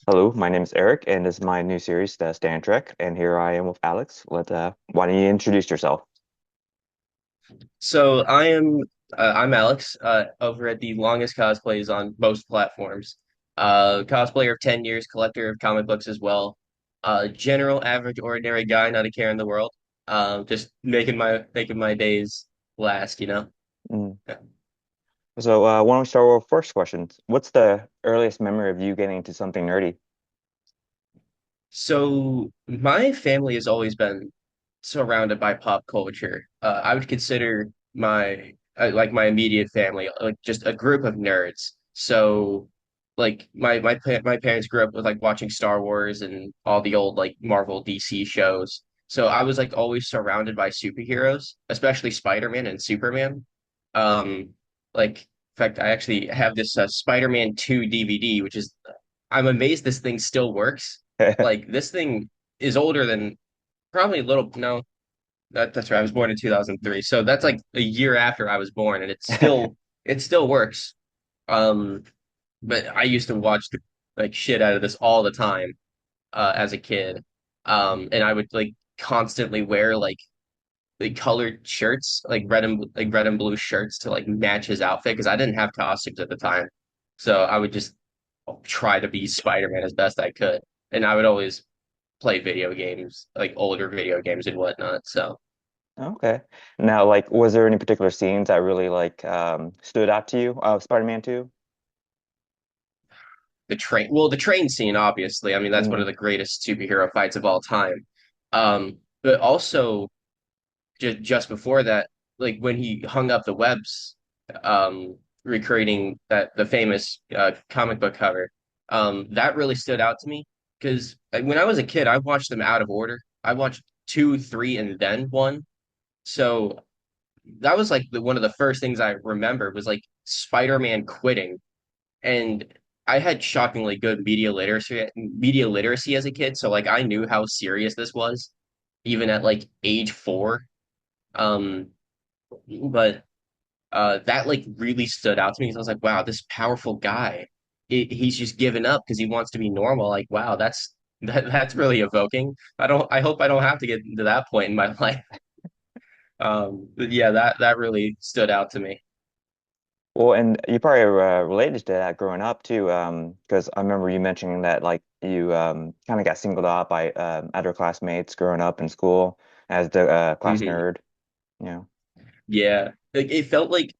Hello, my name is Eric, and this is my new series, the Stan Trek, and here I am with Alex. Why don't you introduce yourself? So I'm Alex, over at the longest cosplays on most platforms. Cosplayer of 10 years, collector of comic books as well. General average ordinary guy, not a care in the world. Just making my days last. Mm. Why don't we start with first questions? What's the earliest memory of you getting into something nerdy? So my family has always been surrounded by pop culture. I would consider my immediate family like just a group of nerds. So like my parents grew up with like watching Star Wars and all the old like Marvel DC shows. So I was like always surrounded by superheroes, especially Spider-Man and Superman. Like in fact, I actually have this Spider-Man 2 DVD, which is I'm amazed this thing still works. Like this thing is older than probably a little no, that's right. I was born in 2003. So that's like a year after I was born and it still works. Um but I used to watch the like shit out of this all the time as a kid. And I would like constantly wear like the colored shirts, like red and blue shirts to like match his outfit because I didn't have costumes at the time. So I would just try to be Spider-Man as best I could. And I would always play video games, like older video games and whatnot. So Okay. Now, was there any particular scenes that really stood out to you of Spider-Man 2? the train scene, obviously. I mean, that's one of Mm. the greatest superhero fights of all time. But also just before that, like when he hung up the webs, recreating the famous comic book cover, that really stood out to me because when I was a kid, I watched them out of order. I watched two, three, and then one. So that was like one of the first things I remember was like Spider-Man quitting. And I had shockingly good media literacy as a kid. So like I knew how serious this was, even at like age 4. Um, but that like really stood out to me because I was like, wow, this powerful guy, he's just given up because he wants to be normal. Like, wow, that's really evoking. I hope I don't have to get to that point in my life. But yeah, that really stood out to me. Well, and you probably related to that growing up too, because I remember you mentioning that you kind of got singled out by other classmates growing up in school as the class Hmm. nerd. You know. Yeah, like it felt like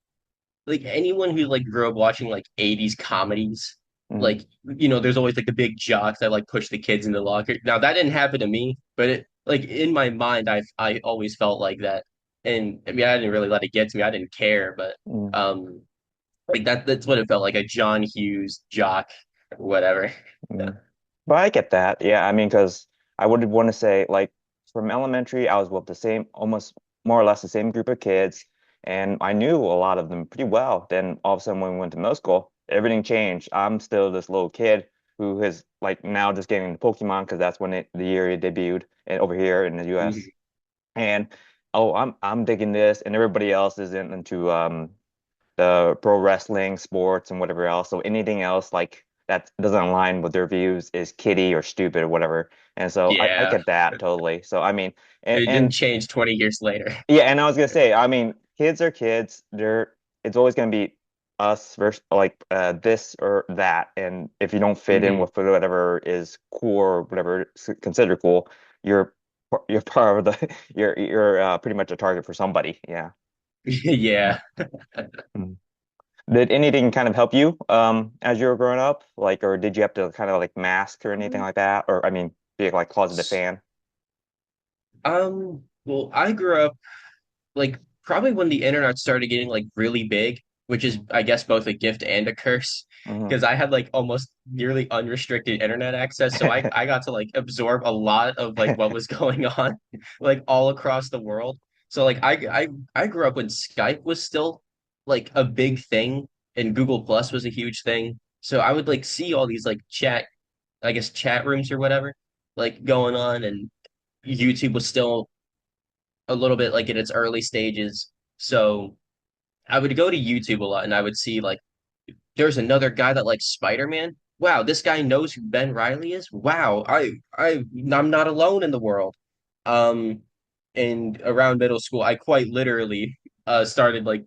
anyone who like grew up watching like 80s comedies, Mm. like there's always like the big jocks that like push the kids in the locker. Now that didn't happen to me, but it like in my mind I always felt like that. And I mean I didn't really let it get to me. I didn't care, but Mm. um like that's what it felt like, a John Hughes jock or whatever. Mm. But I get that. Yeah, I mean, because I would want to say, from elementary, I was with the same, almost more or less the same group of kids, and I knew a lot of them pretty well. Then all of a sudden, when we went to middle school, everything changed. I'm still this little kid who is like now just getting into Pokemon because that's when the year it debuted and over here in the US. Mhm. And oh, I'm digging this, and everybody else is into the pro wrestling, sports, and whatever else. So anything else that doesn't align with their views is kiddie or stupid or whatever. And so I Yeah, get that totally. So I mean, it didn't and change 20 years later. yeah, and I was gonna say, I mean, kids are kids. It's always gonna be us versus this or that. And if you don't fit in Hmm. with whatever is cool or whatever is considered cool, you're you're part of the you're pretty much a target for somebody. Yeah. Yeah. Mm. Did anything kind of help you as you were growing up? Or did you have to kind of like mask or anything like that? Or I mean, be like closeted fan? Well, I grew up like probably when the internet started getting like really big, which is I guess both a gift and a curse, Mm-hmm. because I had like almost nearly unrestricted internet access, so I got to like absorb a lot of like what was going on like all across the world. So like I grew up when Skype was still like a big thing and Google Plus was a huge thing. So I would like see all these like I guess chat rooms or whatever like going on, and YouTube was still a little bit like in its early stages. So I would go to YouTube a lot and I would see like there's another guy that likes Spider-Man. wow, this guy knows who Ben Riley is. Wow, I'm not alone in the world. Um, and around middle school, I quite literally started like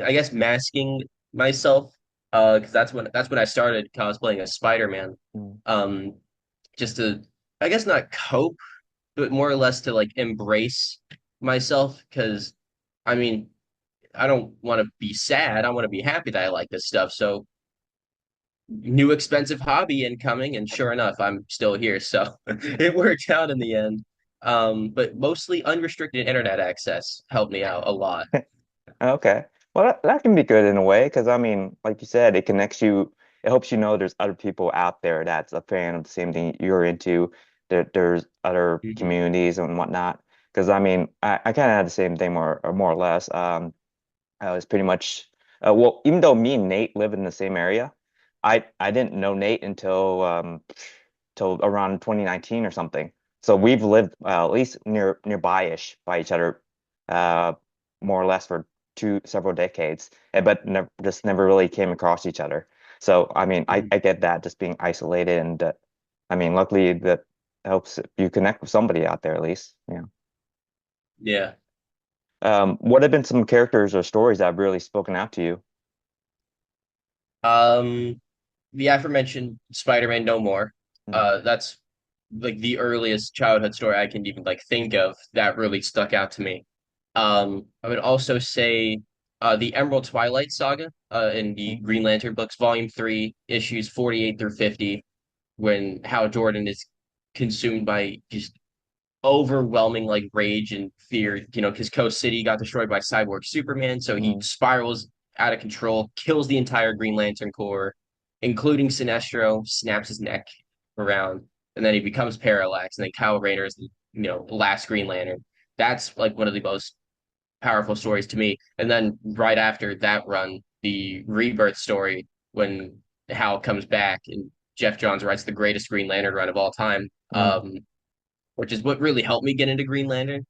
I guess masking myself because that's when I started cosplaying as Spider-Man. Mm. Um, just to I guess not cope, but more or less to like embrace myself because I mean I don't want to be sad. I want to be happy that I like this stuff. So new expensive hobby incoming, and sure enough, I'm still here. So it worked out in the end. But mostly unrestricted internet access helped me out a lot. Okay. Well, that can be good in a way because I mean, like you said, it connects you. It helps you know there's other people out there that's a fan of the same thing you're into. There's other Mhm. communities and whatnot. Because I mean, I kind of had the same thing more or less. I was pretty much well, even though me and Nate live in the same area, I didn't know Nate until till around 2019 or something. So we've lived at least nearby-ish by each other, uh, more or less for two several decades, but never just never really came across each other. So I mean, I get that just being isolated, and I mean, luckily that helps you connect with somebody out there at least. Yeah. Yeah. What have been some characters or stories that have really spoken out to you? Um, the aforementioned Spider-Man No More. Mm, That's like the earliest childhood story I can even like think of that really stuck out to me. I would also say the Emerald Twilight Saga in the mm, Green Lantern books, Volume 3, issues 48 through 50, when Hal Jordan is consumed by just overwhelming like rage and fear, because Coast City got destroyed by Cyborg Superman, so he mm, spirals out of control, kills the entire Green Lantern Corps, including Sinestro, snaps his neck around, and then he becomes Parallax, and then Kyle Rayner is the last Green Lantern. That's like one of the most powerful stories to me. And then right after that run, the Rebirth story when Hal comes back and Jeff Johns writes the greatest Green Lantern run of all time. mm, Which is what really helped me get into Green Lantern.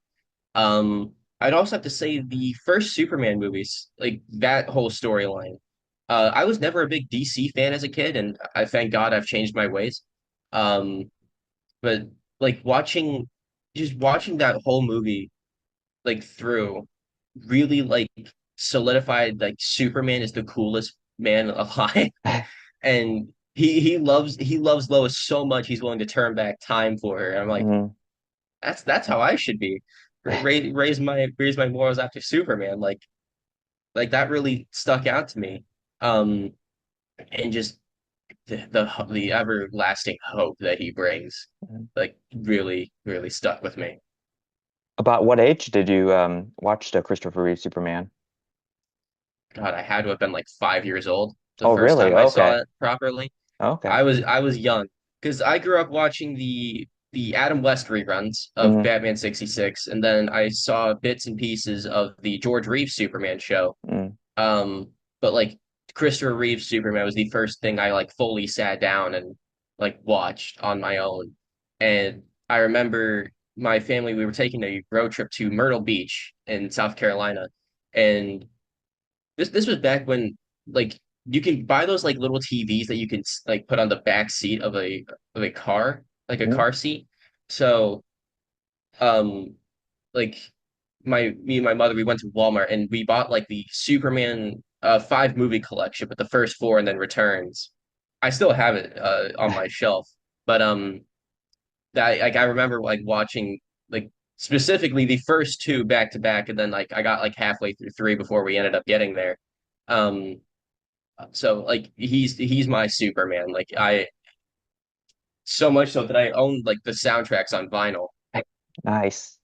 Um, I'd also have to say the first Superman movies, like that whole storyline. I was never a big DC fan as a kid, and I thank God I've changed my ways. Um, but like just watching that whole movie like through, really like solidified like Superman is the coolest man alive, and he loves Lois so much he's willing to turn back time for her. And I'm like, mm. that's how I should be. Raise my morals after Superman. Like that really stuck out to me. Um, and just the everlasting hope that he brings, Mm. like really, really stuck with me. About what age did you watch the Christopher Reeve Superman? God, I had to have been like 5 years old the Oh, first really? time I saw Okay. it properly. Okay. I was young because I grew up watching the Adam West reruns of Mm, Batman 66, and then I saw bits and pieces of the George Reeves Superman show. mm, But like Christopher Reeve's Superman was the first thing I like fully sat down and like watched on my own. And I remember my family, we were taking a road trip to Myrtle Beach in South Carolina. And this was back when like you can buy those like little TVs that you can like put on the back seat of a car, like a mm, car seat. So um like me and my mother, we went to Walmart and we bought like the Superman 5 movie collection, but the first four and then Returns. I still have it on my shelf, but that like I remember like watching like specifically the first two back to back, and then like I got like halfway through three before we ended up getting there. Um, so like he's my Superman. Like I so much so that I own like the soundtracks on vinyl. nice.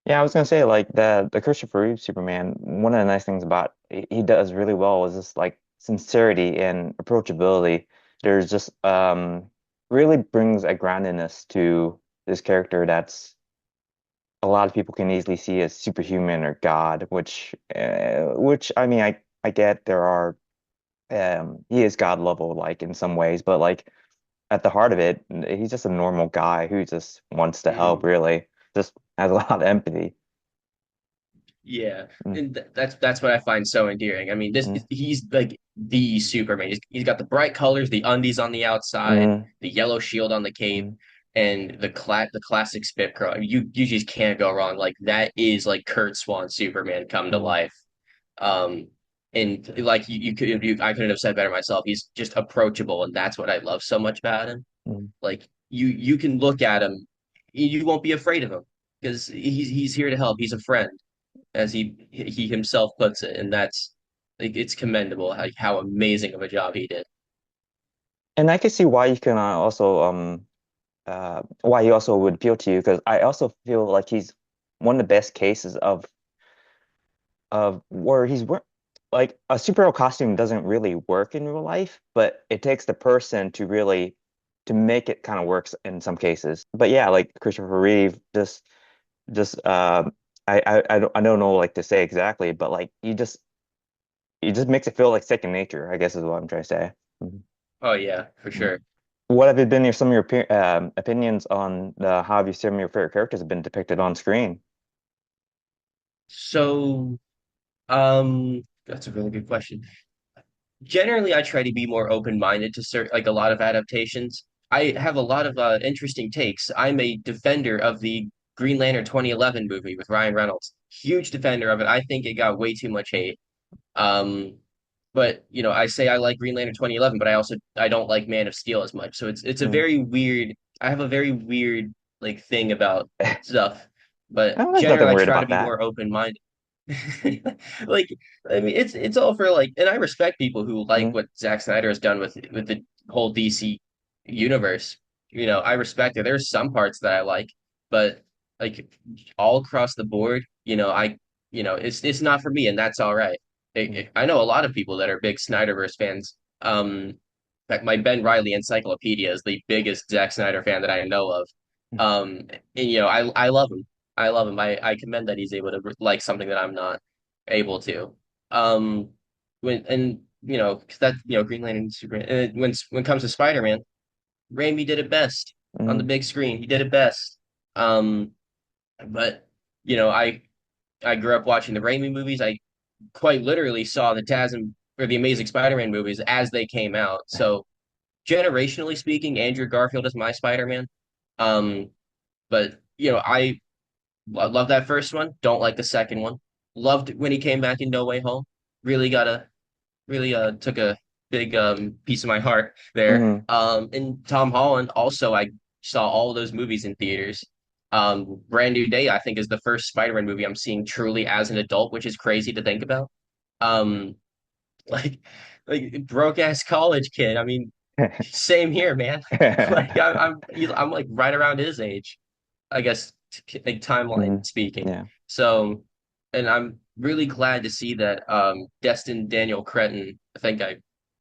Yeah, I was gonna say like the Christopher Reeve Superman. One of the nice things about he does really well is just like sincerity and approachability. There's just really brings a groundedness to this character that's a lot of people can easily see as superhuman or God, which I mean I get there are he is God level like in some ways, but like at the heart of it, he's just a normal guy who just wants to help, Mhm. really. Just has a lot of empathy. Yeah, Mm, and that's what I find so endearing. I mean, this mm, he's like the Superman. He's got the bright colors, the undies on the outside, Mm, the yellow shield on the cape, mm, and the classic spit curl. I mean, you just can't go wrong. Like that is like Kurt Swan Superman come to mm, life. Um, and like I couldn't have said better myself. He's just approachable, and that's what I love so much about him. mm. Like you can look at him, you won't be afraid of him because he's here to help. He's a friend, as he himself puts it, and that's like it's commendable how amazing of a job he did. And I can see why you can also why he also would appeal to you because I also feel like he's one of the best cases of where like a superhero costume doesn't really work in real life, but it takes the person to really to make it kind of works in some cases. But yeah, like Christopher Reeve, just I don't know like to say exactly, but like he just makes it feel like second nature, I guess is what I'm trying to say. Mhm. Oh yeah, for Mhm. sure. What have been some of your opinions on how have you some of your favorite characters have been depicted on screen? So, that's a really good question. Generally, I try to be more open-minded to certain like a lot of adaptations. I have a lot of interesting takes. I'm a defender of the Green Lantern 2011 movie with Ryan Reynolds. Huge defender of it. I think it got way too much hate. Um, but I say I like Green Lantern 2011, but I don't like Man of Steel as much. So it's a Mm. very weird. I have a very weird like thing about stuff. But Oh, there's nothing generally, I weird try to about be that. more open-minded. Like, I mean, it's all for like, and I respect people who like Mm, what Zack Snyder has done with the whole DC universe. I respect it. There's some parts that I like, but like all across the board, it's not for me, and that's all right. mm, I know a lot of people that are big Snyderverse fans. Like my Ben Riley Encyclopedia is the biggest Zack Snyder fan that I know of. mm, And I love him. I love him. I commend that he's able to like something that I'm not able to. Um, when and 'cause that Green Lantern, Superman. And when it comes to Spider-Man, Raimi did it best on the mm, big screen. He did it best. Um, but you know, I grew up watching the Raimi movies. I quite literally saw the TASM or the Amazing Spider-Man movies as they came out. So generationally speaking, Andrew Garfield is my Spider-Man. Um, but love that first one. Don't like the second one. Loved when he came back in No Way Home. Really got a really took a big piece of my heart there. mm. And Tom Holland also I saw all those movies in theaters. Brand New Day I think is the first Spider-Man movie I'm seeing truly as an adult, which is crazy to think about. Um, like like broke ass college kid. I mean, same here, man. Like I'm like right around his age. I guess like timeline Mm, speaking. yeah. So, and I'm really glad to see that Destin Daniel Cretton, I think I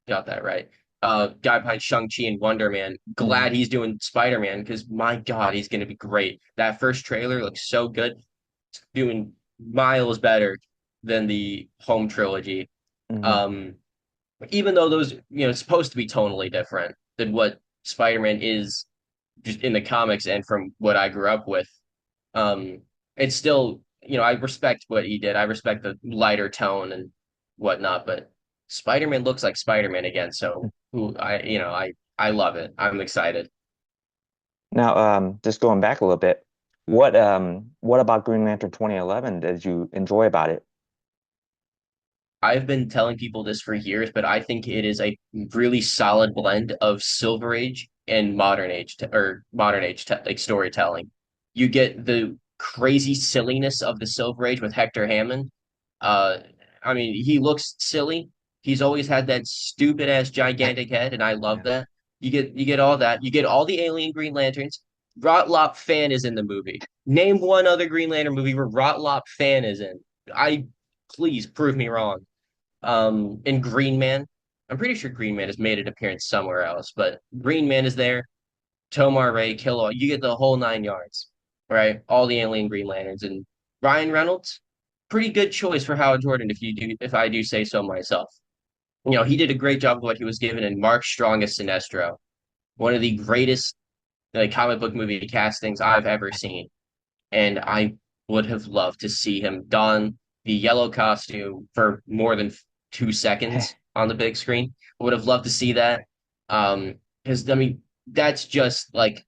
got that right. Guy behind Shang-Chi and Wonder Man. Mm, Glad he's doing Spider-Man because my God, he's gonna be great. That first trailer looks so good. It's doing miles better than the home trilogy. mm. Um, even though those, it's supposed to be tonally different than what Spider-Man is just in the comics and from what I grew up with. It's still, I respect what he did. I respect the lighter tone and whatnot, but Spider-Man looks like Spider-Man again. So I love it. I'm excited. Now, just going back a little bit, what about Green Lantern 2011 did you enjoy about it? I've been telling people this for years, but I think it is a really solid blend of Silver Age and modern age like storytelling. You get the crazy silliness of the Silver Age with Hector Hammond. Uh, I mean, he looks silly. He's always had that stupid ass gigantic head, and I love Yeah. that. You get all that. You get all the alien Green Lanterns. Rotlop Fan is in the movie. Name one other Green Lantern movie where Rotlop Fan is in. I Please prove me wrong. In Green Man, I'm pretty sure Green Man has made an appearance somewhere else, but Green Man is there. Tomar Ray, Killua, you get the whole nine yards, right? All the alien Green Lanterns and Ryan Reynolds, pretty good choice for Howard Jordan if I do say so myself. He did a great job of what he was given in Mark Strongest Sinestro, one of the greatest comic book movie castings I've ever seen. And I would have loved to see him don the yellow costume for more than 2 seconds on the big screen. I would have loved to see that. Because I mean, that's just like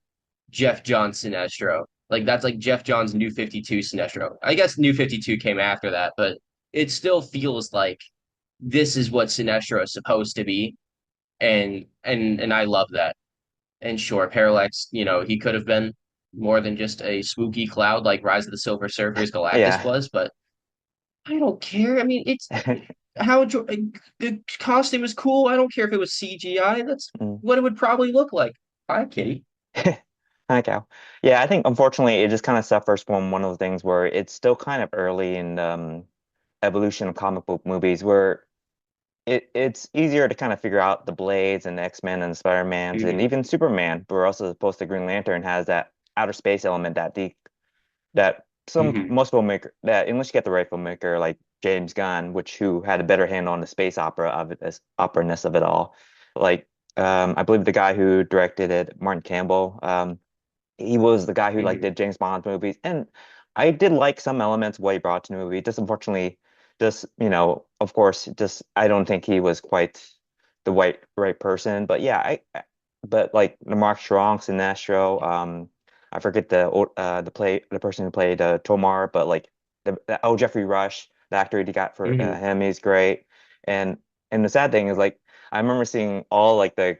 Jeff Johns Sinestro. Like that's like Jeff Johns' New 52 Sinestro. I guess New 52 came after that, but it still feels like this is what Sinestro is supposed to be, and I love that. And sure, Parallax, he could have been more than just a spooky cloud like Rise of the Silver Surfers Galactus Yeah. was, but I don't care. I mean, it's how the costume is cool. I don't care if it was CGI. That's Mm. what it would probably look like. Hi, Kitty. Okay. Yeah, I think unfortunately it just kind of suffers from one of the things where it's still kind of early in evolution of comic book movies where it's easier to kind of figure out the Blades and the X-Men and the Spider-Mans and Hmm. even Superman, but also supposed to Green Lantern has that outer space element that some Hmm. most filmmaker that unless you get the right filmmaker like James Gunn, which who had a better hand on the space opera of it, this opera-ness of it all. Like I believe the guy who directed it, Martin Campbell, he was the guy who like Hmm. did James Bond movies, and I did like some elements of what he brought to the movie. Just unfortunately, just of course, just I don't think he was quite the right person. But yeah, but like the Mark Strong, Sinestro, I forget the person who played Tomar, but like Jeffrey Rush, the actor he got for Hmm. him, he's great. And and the sad thing is like I remember seeing all like the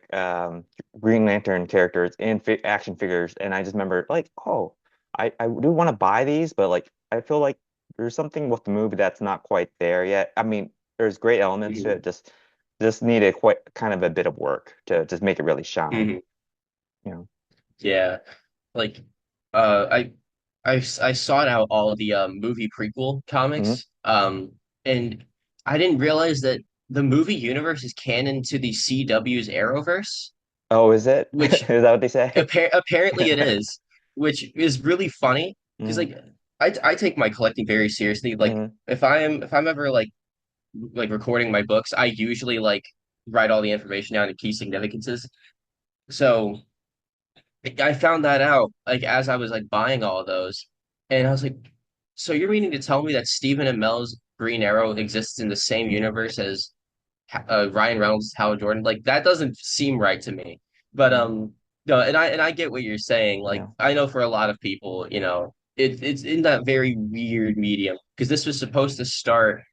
Green Lantern characters in fi action figures, and I just remember like, oh, I do want to buy these, but like I feel like there's something with the movie that's not quite there yet. I mean, there's great elements to Hmm. it, just needed quite kind of a bit of work to just make it really shine, Hmm. you know. Yeah, like uh, I I sought out all the movie prequel Hmm. comics, and I didn't realize that the movie universe is canon to the CW's Arrowverse, Oh, is it? which Is that what they say? apparently it is, which is really funny because Hmm. like I take my collecting very seriously. Like Hmm. if I'm ever like recording my books, I usually like write all the information down in key significances. So I found that out like as I was like buying all of those, and I was like, so you're meaning to tell me that Stephen and Mel's Green Arrow exists in the same universe as Ryan Reynolds, Hal Jordan? Like that doesn't seem right to me. But Hmm. no, and I get what you're saying. Like Yeah. I know for a lot of people, it's in that very weird medium because this was supposed to start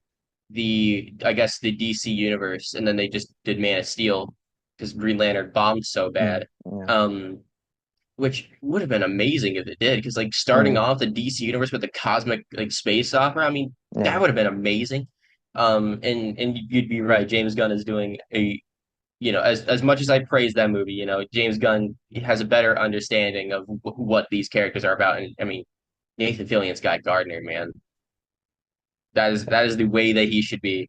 the I guess the DC universe, and then they just did Man of Steel because Green Lantern bombed so Mm. bad. Yeah. Um, which would have been amazing if it did, because like starting Mm. off the DC universe with the cosmic like space opera, I mean, that Yeah. would have been amazing. And you'd be right. James Gunn is doing as much as I praise that movie, James Gunn has a better understanding of what these characters are about. And I mean, Nathan Fillion's Guy Gardner, man, that is the way that he should be.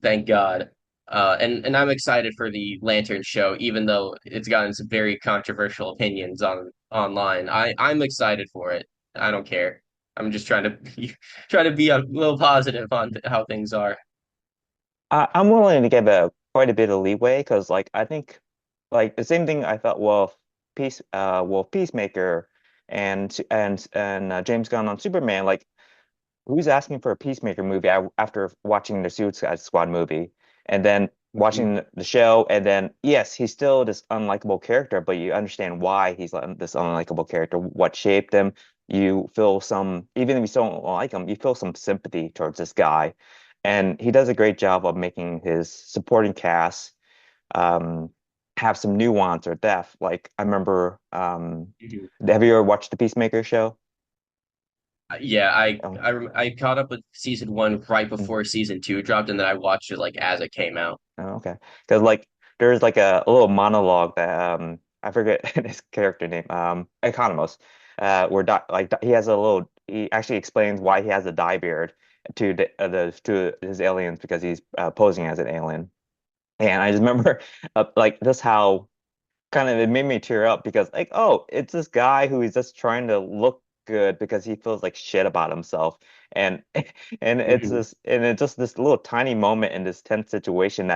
Thank God. And I'm excited for the Lantern show, even though it's gotten some very controversial opinions online. I'm excited for it. I don't care. I'm just trying to trying to be a little positive on how things are. I'm willing to give a quite a bit of leeway because like I think like the same thing I thought Peacemaker and James Gunn on Superman like who's asking for a Peacemaker movie after watching the Suicide Squad movie and then Mhm. watching the show and then yes he's still this unlikable character but you understand why he's this unlikable character what shaped him you feel some even if you don't like him you feel some sympathy towards this guy and he does a great job of making his supporting cast um, have some nuance or depth like I remember Mhm. have you ever watched the Peacemaker show? Yeah, I, Oh. I rem- I caught up with season one right before season two dropped, and then I watched it like as it came out. Oh, okay. Because like there's like a little monologue that I forget his character name Economos where he has a little he actually explains why he has a dye beard the to his aliens because he's posing as an alien. And I just remember like just how kind of it made me tear up because like oh it's this guy who is just trying to look good because he feels like shit about himself and Mhm. it's just this little tiny moment in this tense situation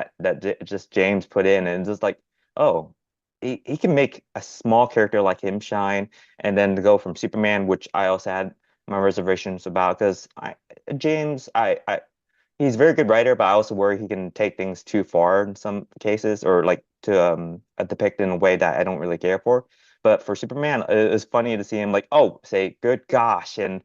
just James put in and just like oh he can make a small character like him shine and then to go from Superman which I also had my reservations about because I James I he's a very good writer, but I also worry he can take things too far in some cases, or like to depict in a way that I don't really care for. But for Superman, it's funny to see him like, oh, say good gosh and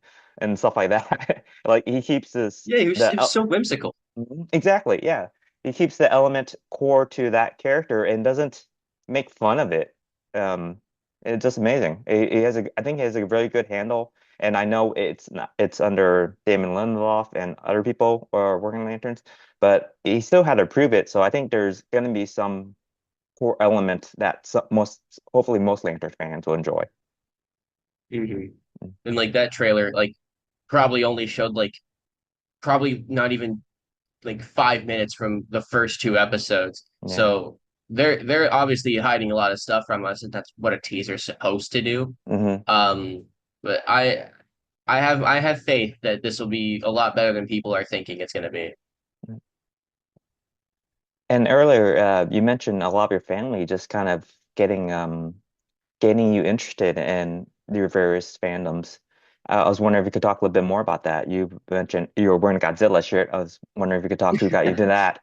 stuff like that. Like he keeps this Yeah, the it was so whimsical. Mhm. Exactly, yeah. He keeps the element core to that character and doesn't make fun of it. It's just amazing. I think he has a really good handle, and I know it's under Damon Lindelof and other people who are working on Lanterns, but he still had to prove it. So I think there's going to be some core element that hopefully most Lantern fans will enjoy. Hmm. And like that trailer, like probably only showed like probably not even like 5 minutes from the first two episodes. Yeah. So they're obviously hiding a lot of stuff from us, and that's what a teaser's supposed to do. Hmm. Um, but I have faith that this will be a lot better than people are thinking it's going to be. And earlier, you mentioned a lot of your family just kind of getting you interested in your various fandoms. I was wondering if you could talk a little bit more about that. You mentioned you were wearing a Godzilla shirt. I was wondering if you could talk who got you to that.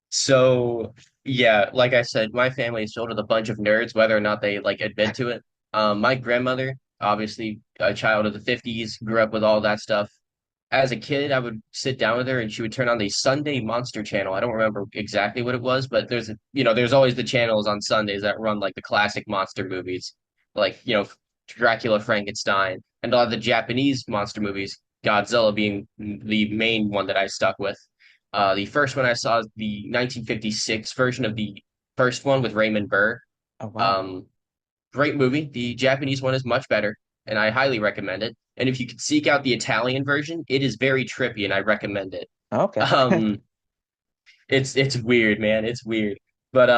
So yeah, like I said, my family is filled with a bunch of nerds, whether or not they like admit to it. My grandmother, obviously a child of the 50s, grew up with all that stuff. As a kid, I would sit down with her and she would turn on the Sunday Monster channel. I don't remember exactly what it was, but there's always the channels on Sundays that run like the classic monster movies, like, Dracula, Frankenstein, and a lot of the Japanese monster movies, Godzilla being the main one that I stuck with. The first one I saw is the 1956 version of the first one with Raymond Burr. Oh wow. Um, Great movie. The Japanese one is much better, and I highly recommend it. And if you could seek out the Italian version, it is very trippy, and I recommend it. Okay. Um, it's weird, man. It's weird. But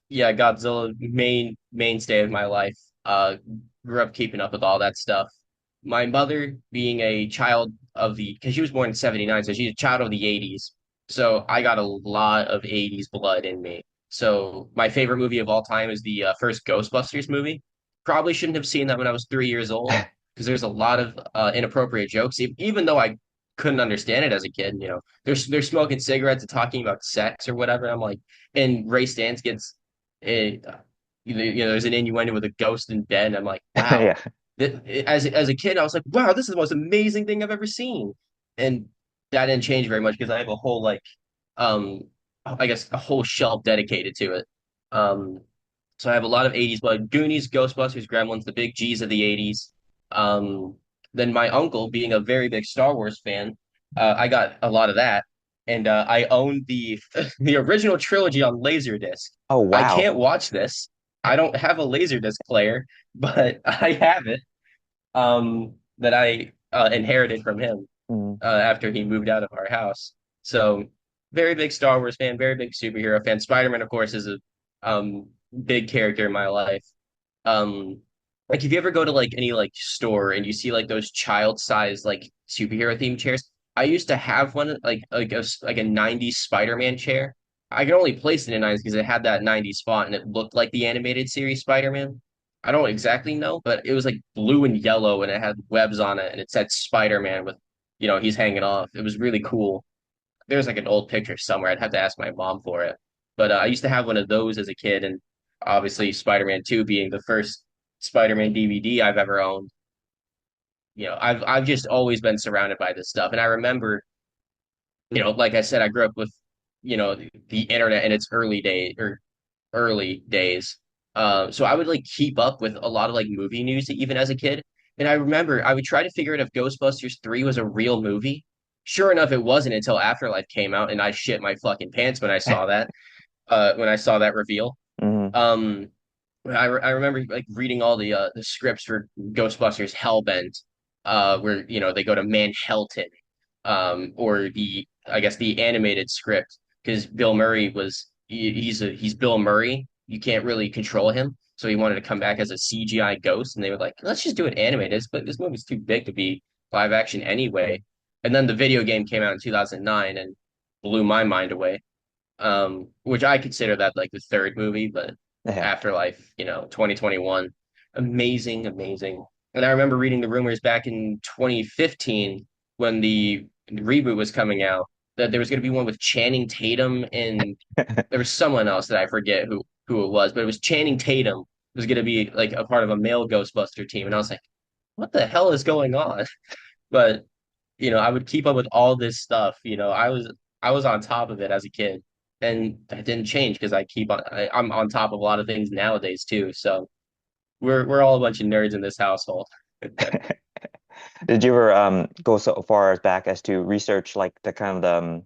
yeah, Godzilla mainstay of my life. Grew up keeping up with all that stuff. My mother being a child of the because she was born in 79, so she's a child of the 80s. So I got a lot of 80s blood in me. So my favorite movie of all time is the first Ghostbusters movie. Probably shouldn't have seen that when I was 3 years old because there's a lot of inappropriate jokes, even though I couldn't understand it as a kid. They're smoking cigarettes and talking about sex or whatever. I'm like, and Ray Stantz gets it. There's an innuendo with a ghost in bed. And I'm like, wow. Yeah. As a kid, I was like, wow, this is the most amazing thing I've ever seen. And that didn't change very much because I have a whole um, I guess a whole shelf dedicated to it. Um, so I have a lot of 80s, but Goonies, Ghostbusters, Gremlins, the big G's of the 80s. Um, then my uncle, being a very big Star Wars fan, I got a lot of that, and I owned the the original trilogy on Laserdisc. Oh I wow. can't watch this. I don't have a Laserdisc player, but I have it. That I inherited from him Mm. after he moved out of our house. So very big Star Wars fan, very big superhero fan. Spider-Man, of course, is a big character in my life. Um, like if you ever go to like any like store and you see like those child-sized like superhero themed chairs, I used to have one like a 90s Spider-Man chair. I could only place it in 90s because it had that 90s font and it looked like the animated series Spider-Man. I don't exactly know, but it was like blue and yellow and it had webs on it and it said Spider-Man with, he's hanging off. It was really cool. There's like an old picture somewhere. I'd have to ask my mom for it. But I used to have one of those as a kid, and obviously Spider-Man 2 being the first Spider-Man DVD I've ever owned. I've just always been surrounded by this stuff. And I remember, like I said, I grew up with, the internet in its early days. So I would like keep up with a lot of like movie news even as a kid. And I remember I would try to figure out if Ghostbusters 3 was a real movie. Sure enough, it wasn't until Afterlife came out, and I shit my fucking pants when I saw that. When I saw that reveal. Hmm. Um, I remember like reading all the scripts for Ghostbusters Hellbent, where they go to Manhattan, or the I guess the animated script because Bill Murray he's Bill Murray. You can't really control him, so he wanted to come back as a CGI ghost, and they were like, let's just do it animated. But this movie's too big to be live action anyway. And then the video game came out in 2009 and blew my mind away, which I consider that like the third movie, but Yeah. Afterlife, 2021, amazing, amazing. And I remember reading the rumors back in 2015 when the reboot was coming out. that there was going to be one with Channing Tatum, and there was someone else that I forget who it was, but it was Channing Tatum was going to be like a part of a male Ghostbuster team, and I was like, what the hell is going on? But I would keep up with all this stuff. I was on top of it as a kid, and that didn't change because I'm on top of a lot of things nowadays too. So we're all a bunch of nerds in this household. Did you ever go so far as back as to research like the kind of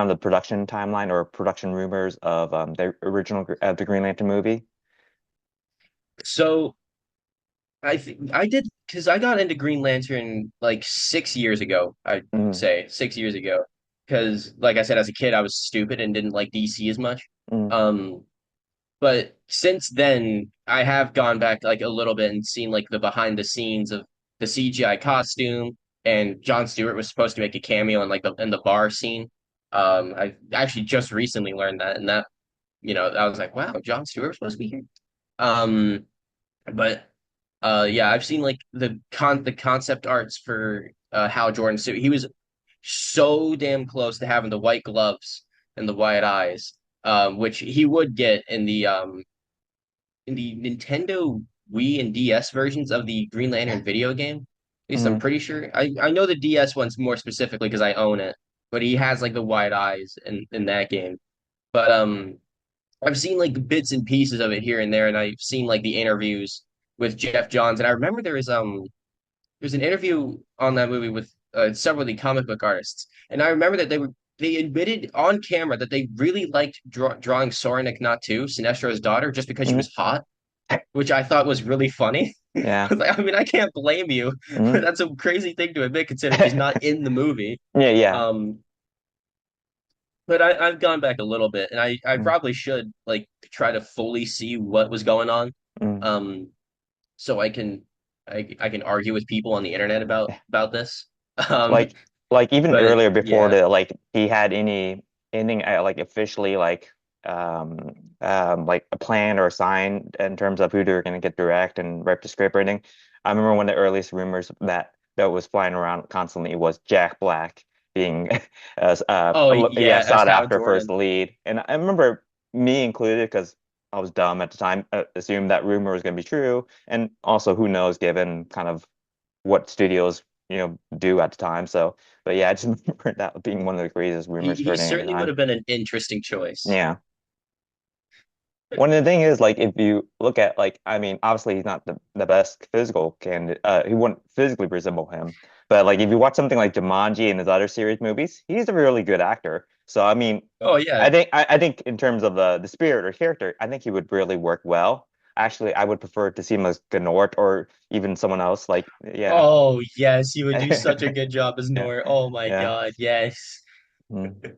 the production timeline or production rumors of the original the Green Lantern movie? So I think I did because I got into Green Lantern like 6 years ago. I'd Mm, say 6 years ago, because like I said, as a kid, I was stupid and didn't like DC as much. mm, Um, But since then, I have gone back like a little bit and seen like the behind the scenes of the CGI costume, and Jon Stewart was supposed to make a cameo in like the bar scene. I actually just recently learned that, and that I was like, wow, Jon Stewart was supposed to be here. Um, but yeah, I've seen like the concept arts for Hal Jordan's suit. He was so damn close to having the white gloves and the white eyes, which he would get in the Nintendo Wii and DS versions of the Green Lantern video game. At least I'm mm. pretty sure. I know the DS one's more specifically because I own it, but he has like the wide eyes in that game. But I've seen like bits and pieces of it here and there, and I've seen like the interviews with Jeff Johns, and I remember there's an interview on that movie with several of the comic book artists, and I remember that they admitted on camera that they really liked drawing Sora Naknatu, Sinestro's daughter, just because she Mm. was hot, which I thought was really funny. Yeah. I mean, I can't blame you, but Mm. that's a crazy thing to admit considering she's not in the movie. Yeah, yeah. Um, but I've gone back a little bit, and I Mm, probably should like try to fully see what was going on, mm. um, so I can argue with people on the internet about this. Um, Like even but earlier before yeah. the like he had anything like officially like a plan or a sign in terms of who they're gonna get direct and write the script or anything. I remember one of the earliest rumors that was flying around constantly was Jack Black being as Oh yeah, yeah, as sought Hal after for his Jordan. lead. And I remember me included because I was dumb at the time, assumed that rumor was gonna be true. And also who knows given kind of what studios do at the time. So, but yeah, I just remember that being one of the craziest He rumors he starting at the certainly would time. have been an interesting choice. Yeah. One of the thing is like if you look at like I mean obviously he's not the best physical candidate he wouldn't physically resemble him but like if you watch something like Jumanji and his other series movies he's a really good actor so I mean Oh yeah. I think in terms of the spirit or character I think he would really work well actually I would prefer to see him as Gnort or even someone else like yeah Oh yes, he would do such a good job as yeah Nor. Oh my yeah. God, yes. Mm.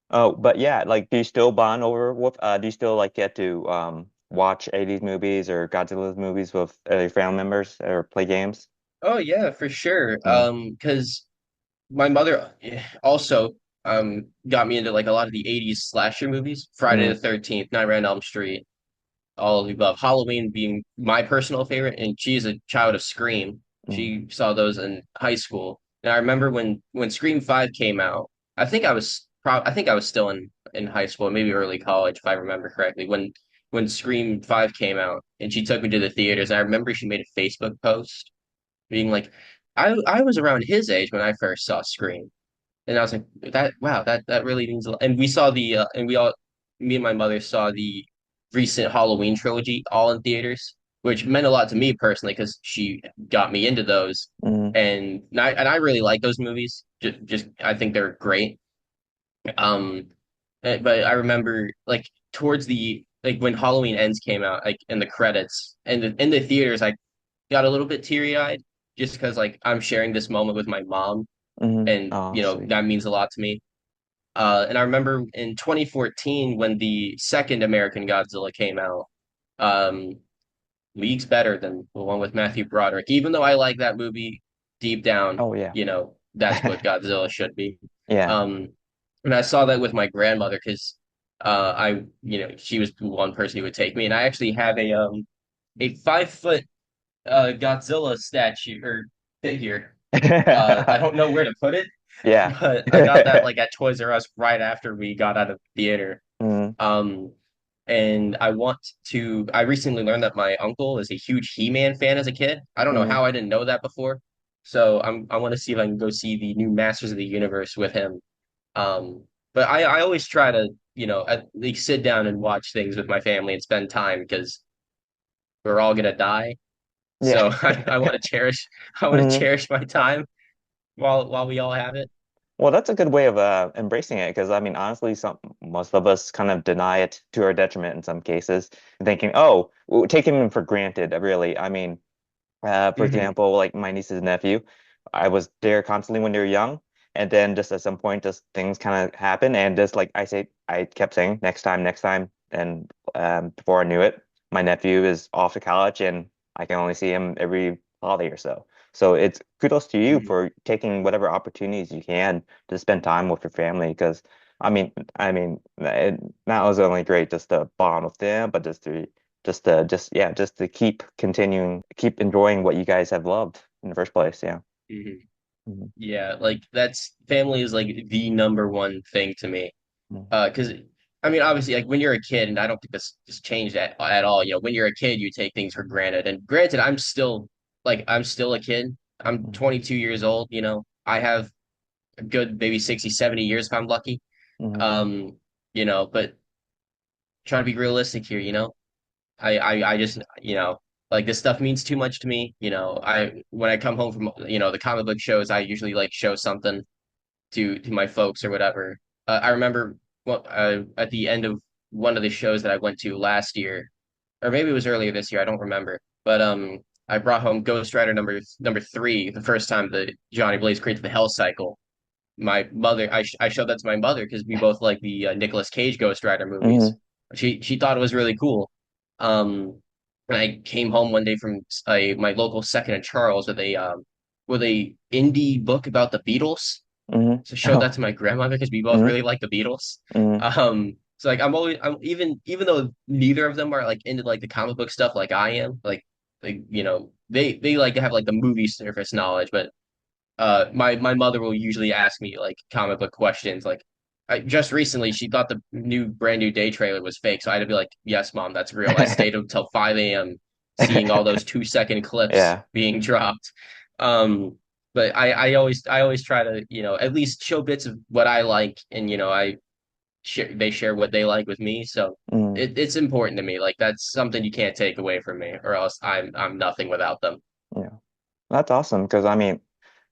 Oh, but yeah, like, do you still bond over with? Do you still like get to watch 80s movies or Godzilla's movies with your family members or play games? Oh yeah, for sure. Mm, Because my mother also got me into like a lot of the 80s slasher movies. Friday the mm, 13th, Nightmare on Elm Street, all of the above. Halloween being my personal favorite, and she's a child of Scream. mm, She saw those in high school, and I remember when Scream 5 came out. I think I was still in high school, maybe early college, if I remember correctly. When Scream 5 came out, and she took me to the theaters. I remember she made a Facebook post being like, I was around his age when I first saw Scream. And I was like, that wow, that really means a lot. And we saw me and my mother saw the recent Halloween trilogy all in theaters, which meant a lot to me personally because she got me into those, mm, and I really like those movies. Just I think they're great. Um, but I remember like towards the like when Halloween Ends came out, like in the credits and in the theaters, I got a little bit teary eyed just because like I'm sharing this moment with my mom, mm. and Oh, sweet. that means a lot to me. And I remember in 2014 when the second American Godzilla came out, um, leagues better than the one with Matthew Broderick. Even though I like that movie deep down, Oh, yeah. that's what Godzilla should be. Yeah. Um, and I saw that with my grandmother because she was the one person who would take me, and I actually have a 5 foot Godzilla statue or figure. I don't know where to put it, Yeah. but I got that like at Toys R Us right after we got out of theater. Mm, Um, and I recently learned that my uncle is a huge He-Man fan as a kid. I don't know mm, how I didn't know that before. So I want to see if I can go see the new Masters of the Universe with him. Um, but I always try to, at least sit down and watch things with my family and spend time because we're all gonna die. yeah. So I want to cherish I want to Mm. cherish my time while we all have it. Well, that's a good way of embracing it because I mean, honestly, some most of us kind of deny it to our detriment in some cases, thinking, oh, taking them for granted, really. I mean, for Hmm. example, like my niece's nephew, I was there constantly when they were young, and then just at some point, just things kind of happen, and just like I kept saying, next time, and before I knew it, my nephew is off to college, and I can only see him every holiday or so. So it's kudos to you Hmm. for taking whatever opportunities you can to spend time with your family, because that was only great just to bond with them, but just to keep continuing, keep enjoying what you guys have loved in the first place. Yeah. Hmm. Mhm. Yeah, like that's family is like the number one thing to me. Because I mean, obviously, like when you're a kid, and I don't think this changed at all. When you're a kid, you take things for granted. And granted, I'm still a kid. I'm Mhm. 22 years old. I have a good maybe 60, 70 years if I'm lucky. Mhm. Um, but trying to be realistic here. I just, like this stuff means too much to me. I when I come home from the comic book shows, I usually like show something to my folks or whatever. I remember at the end of one of the shows that I went to last year, or maybe it was earlier this year. I don't remember. But I brought home Ghost Rider number 3 the first time that Johnny Blaze created the Hell Cycle. My mother, I showed that to my mother because we both like the Nicolas Cage Ghost Rider movies. Mhm. She thought it was really cool. And I came home one day from my local Second and Charles with a indie book about the Beatles. Mhm. So showed that Oh. to my grandmother because we both Mhm. really like the Beatles. Mhm. So like I'm even though neither of them are like into like the comic book stuff like I am, like they like to have like the movie surface knowledge, but my mother will usually ask me like comic book questions. Like just recently she thought the brand new day trailer was fake, so I had to be like, yes, mom, that's real. I stayed until 5 a.m. seeing all those 2-second clips Yeah. being dropped. Um, but I always try to, at least show bits of what I like, and they share what they like with me. So Mhm. it's important to me. Like that's something you can't take away from me, or else I'm nothing without them. Yeah. That's awesome because I mean,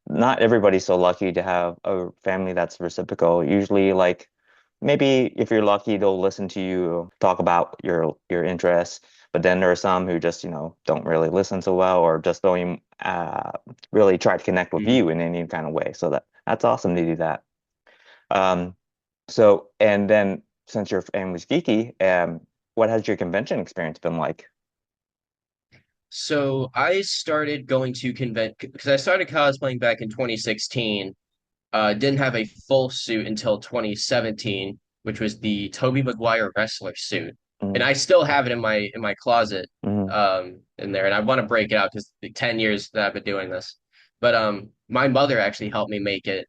not everybody's so lucky to have a family that's reciprocal. Usually, like maybe if you're lucky, they'll listen to you talk about your interests. But then there are some who just, don't really listen so well or just don't even really try to connect with Mm. you in any kind of way. So that's awesome to do that. Um, and then since your family's geeky, what has your convention experience been like? So I started going to convent because I started cosplaying back in 2016. Didn't have a full suit until 2017, which was the Tobey Maguire wrestler suit, and Mm, I still have it in my closet, mm, in there, and I want to break it out because the 10 years that I've been doing this. But my mother actually helped me make it.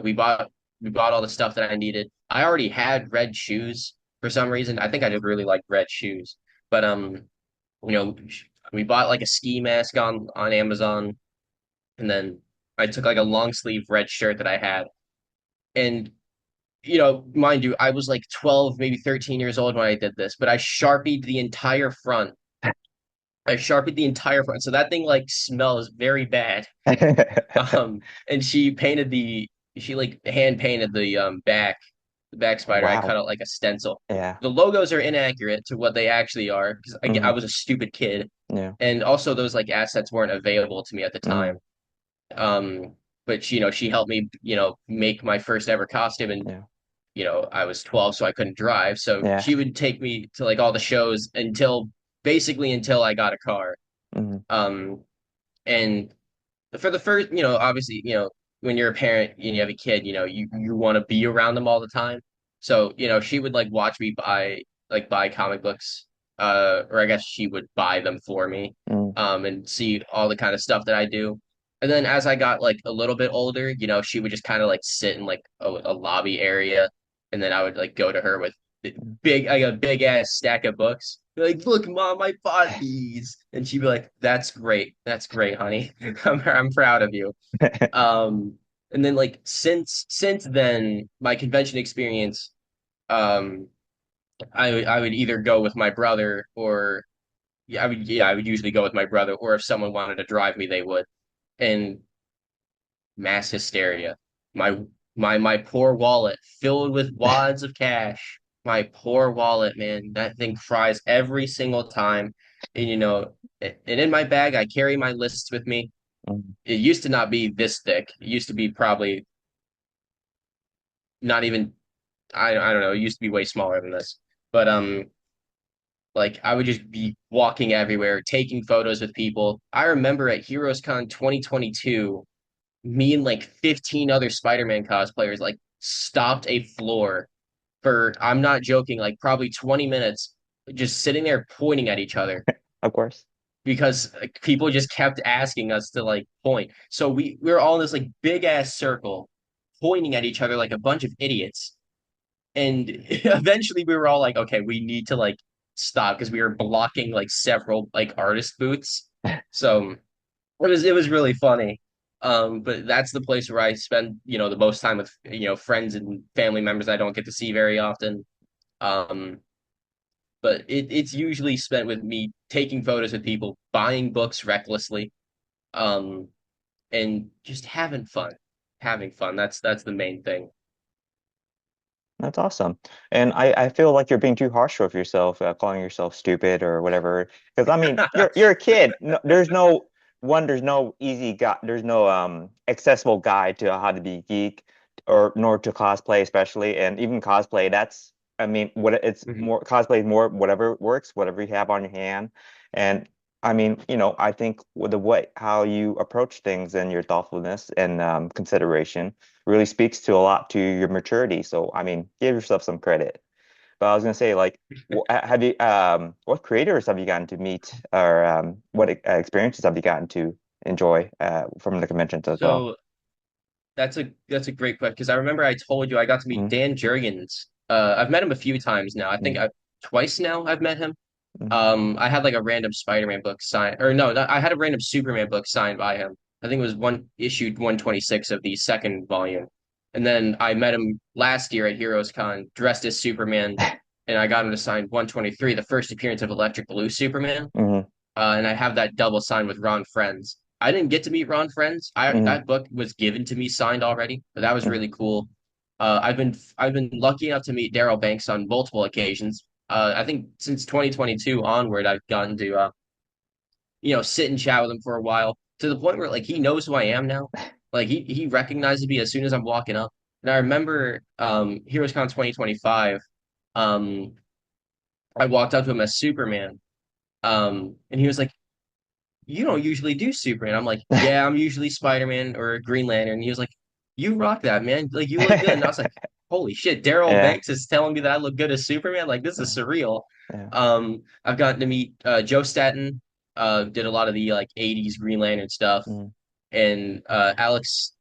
We bought all the stuff that I needed. I already had red shoes for some reason. I think I just really like red shoes, but you know, we bought like a ski mask on Amazon, and then I took like a long sleeve red shirt that I had. And mind you, I was like 12, maybe 13 years old when I did this, but I the entire front. I sharpied the entire front. So that thing like smells very bad. And she like hand painted the back spider. I cut Wow. out like a stencil. Yeah. The logos are inaccurate to what they actually are because I Mm, was a stupid kid. yeah. And also those like assets weren't available to me at the Mm, time. But she helped me, make my first ever costume, and yeah. I was 12, so I couldn't drive. So Yeah. she would take me to like all the shows until I got a car. Mm, Um, and for the first, obviously, when you're a parent and you have a kid, you want to be around them all the time. So, she would like watch me buy comic books, or I guess she would buy them for me, mm, and see all the kind of stuff that I do. And then as I got like a little bit older, she would just kind of like sit in like a lobby area, and then I would like go to her with like a big ass stack of books. Be like, look, mom, I bought these, and she'd be like, that's great, honey. I'm proud of you. Um, and then like since then, my convention experience, um, I would either go with my brother or I would usually go with my brother, or if someone wanted to drive me, they would. And mass hysteria. My my poor wallet filled with wads of cash. My poor wallet, man, that thing cries every single time. And and in my bag, I carry my lists with me. Mm. It used to not be this thick. It used to be probably not even I don't know. It used to be way smaller than this. But like I would just be walking everywhere, taking photos with people. I remember at Heroes Con 2022, me and like 15 other Spider-Man cosplayers like stopped a floor for, I'm not joking, like probably 20 minutes just sitting there pointing at each other Of course. because like, people just kept asking us to like point. So we were all in this like big ass circle pointing at each other like a bunch of idiots. And eventually we were all like, okay, we need to like stop because we were blocking like several like artist booths. So it was really funny. But that's the place where I spend, the most time with, friends and family members I don't get to see very often. Um, but it's usually spent with me taking photos with people, buying books recklessly, um, and just having fun. Having fun. That's the main thing. That's awesome. And I feel like you're being too harsh with yourself, calling yourself stupid or whatever. Because I mean, you're a kid. No, there's no easy guide, there's no accessible guide to how to be geek or nor to cosplay especially. And even cosplay, that's I mean, what it's Mhm. more cosplay is more whatever works, whatever you have on your hand. And I mean, I think with the way how you approach things and your thoughtfulness and consideration really speaks to a lot to your maturity. So, I mean, give yourself some credit. But I was gonna say, like, have you, what creators have you gotten to meet, or what experiences have you gotten to enjoy from the conventions as well? So that's a great question because I remember I told you I got to meet Mm, Dan Jurgens. I've met him a few times now. I think mm, twice now I've met him. mm, I had like a random Spider-Man book signed, or no, I had a random Superman book signed by him. I think it was one issued 126 of the second volume. And then I met him last year at Heroes Con dressed as Superman, and I got him to sign 123, the first appearance of Electric Blue Superman. mm, And I have that double signed with Ron Friends. I didn't get to meet Ron Friends. I mm, That book was given to me signed already, but that was mm. really cool. I've been lucky enough to meet Daryl Banks on multiple occasions. I think since 2022 onward, I've gotten to sit and chat with him for a while to the point where like he knows who I am now. Like he recognizes me as soon as I'm walking up. And I remember HeroesCon 2025. Um, I walked up to him as Superman. And he was like, you don't usually do Superman. I'm like, yeah, I'm usually Spider-Man or Green Lantern. And he was like, you rock that, man. Like, you look good. And I was like, holy shit, Daryl Yeah, Banks is telling me that I look good as Superman. Like, this is surreal. yeah. I've gotten to meet Joe Staten, did a lot of the like 80s Green Lantern stuff. Mm, And Alex,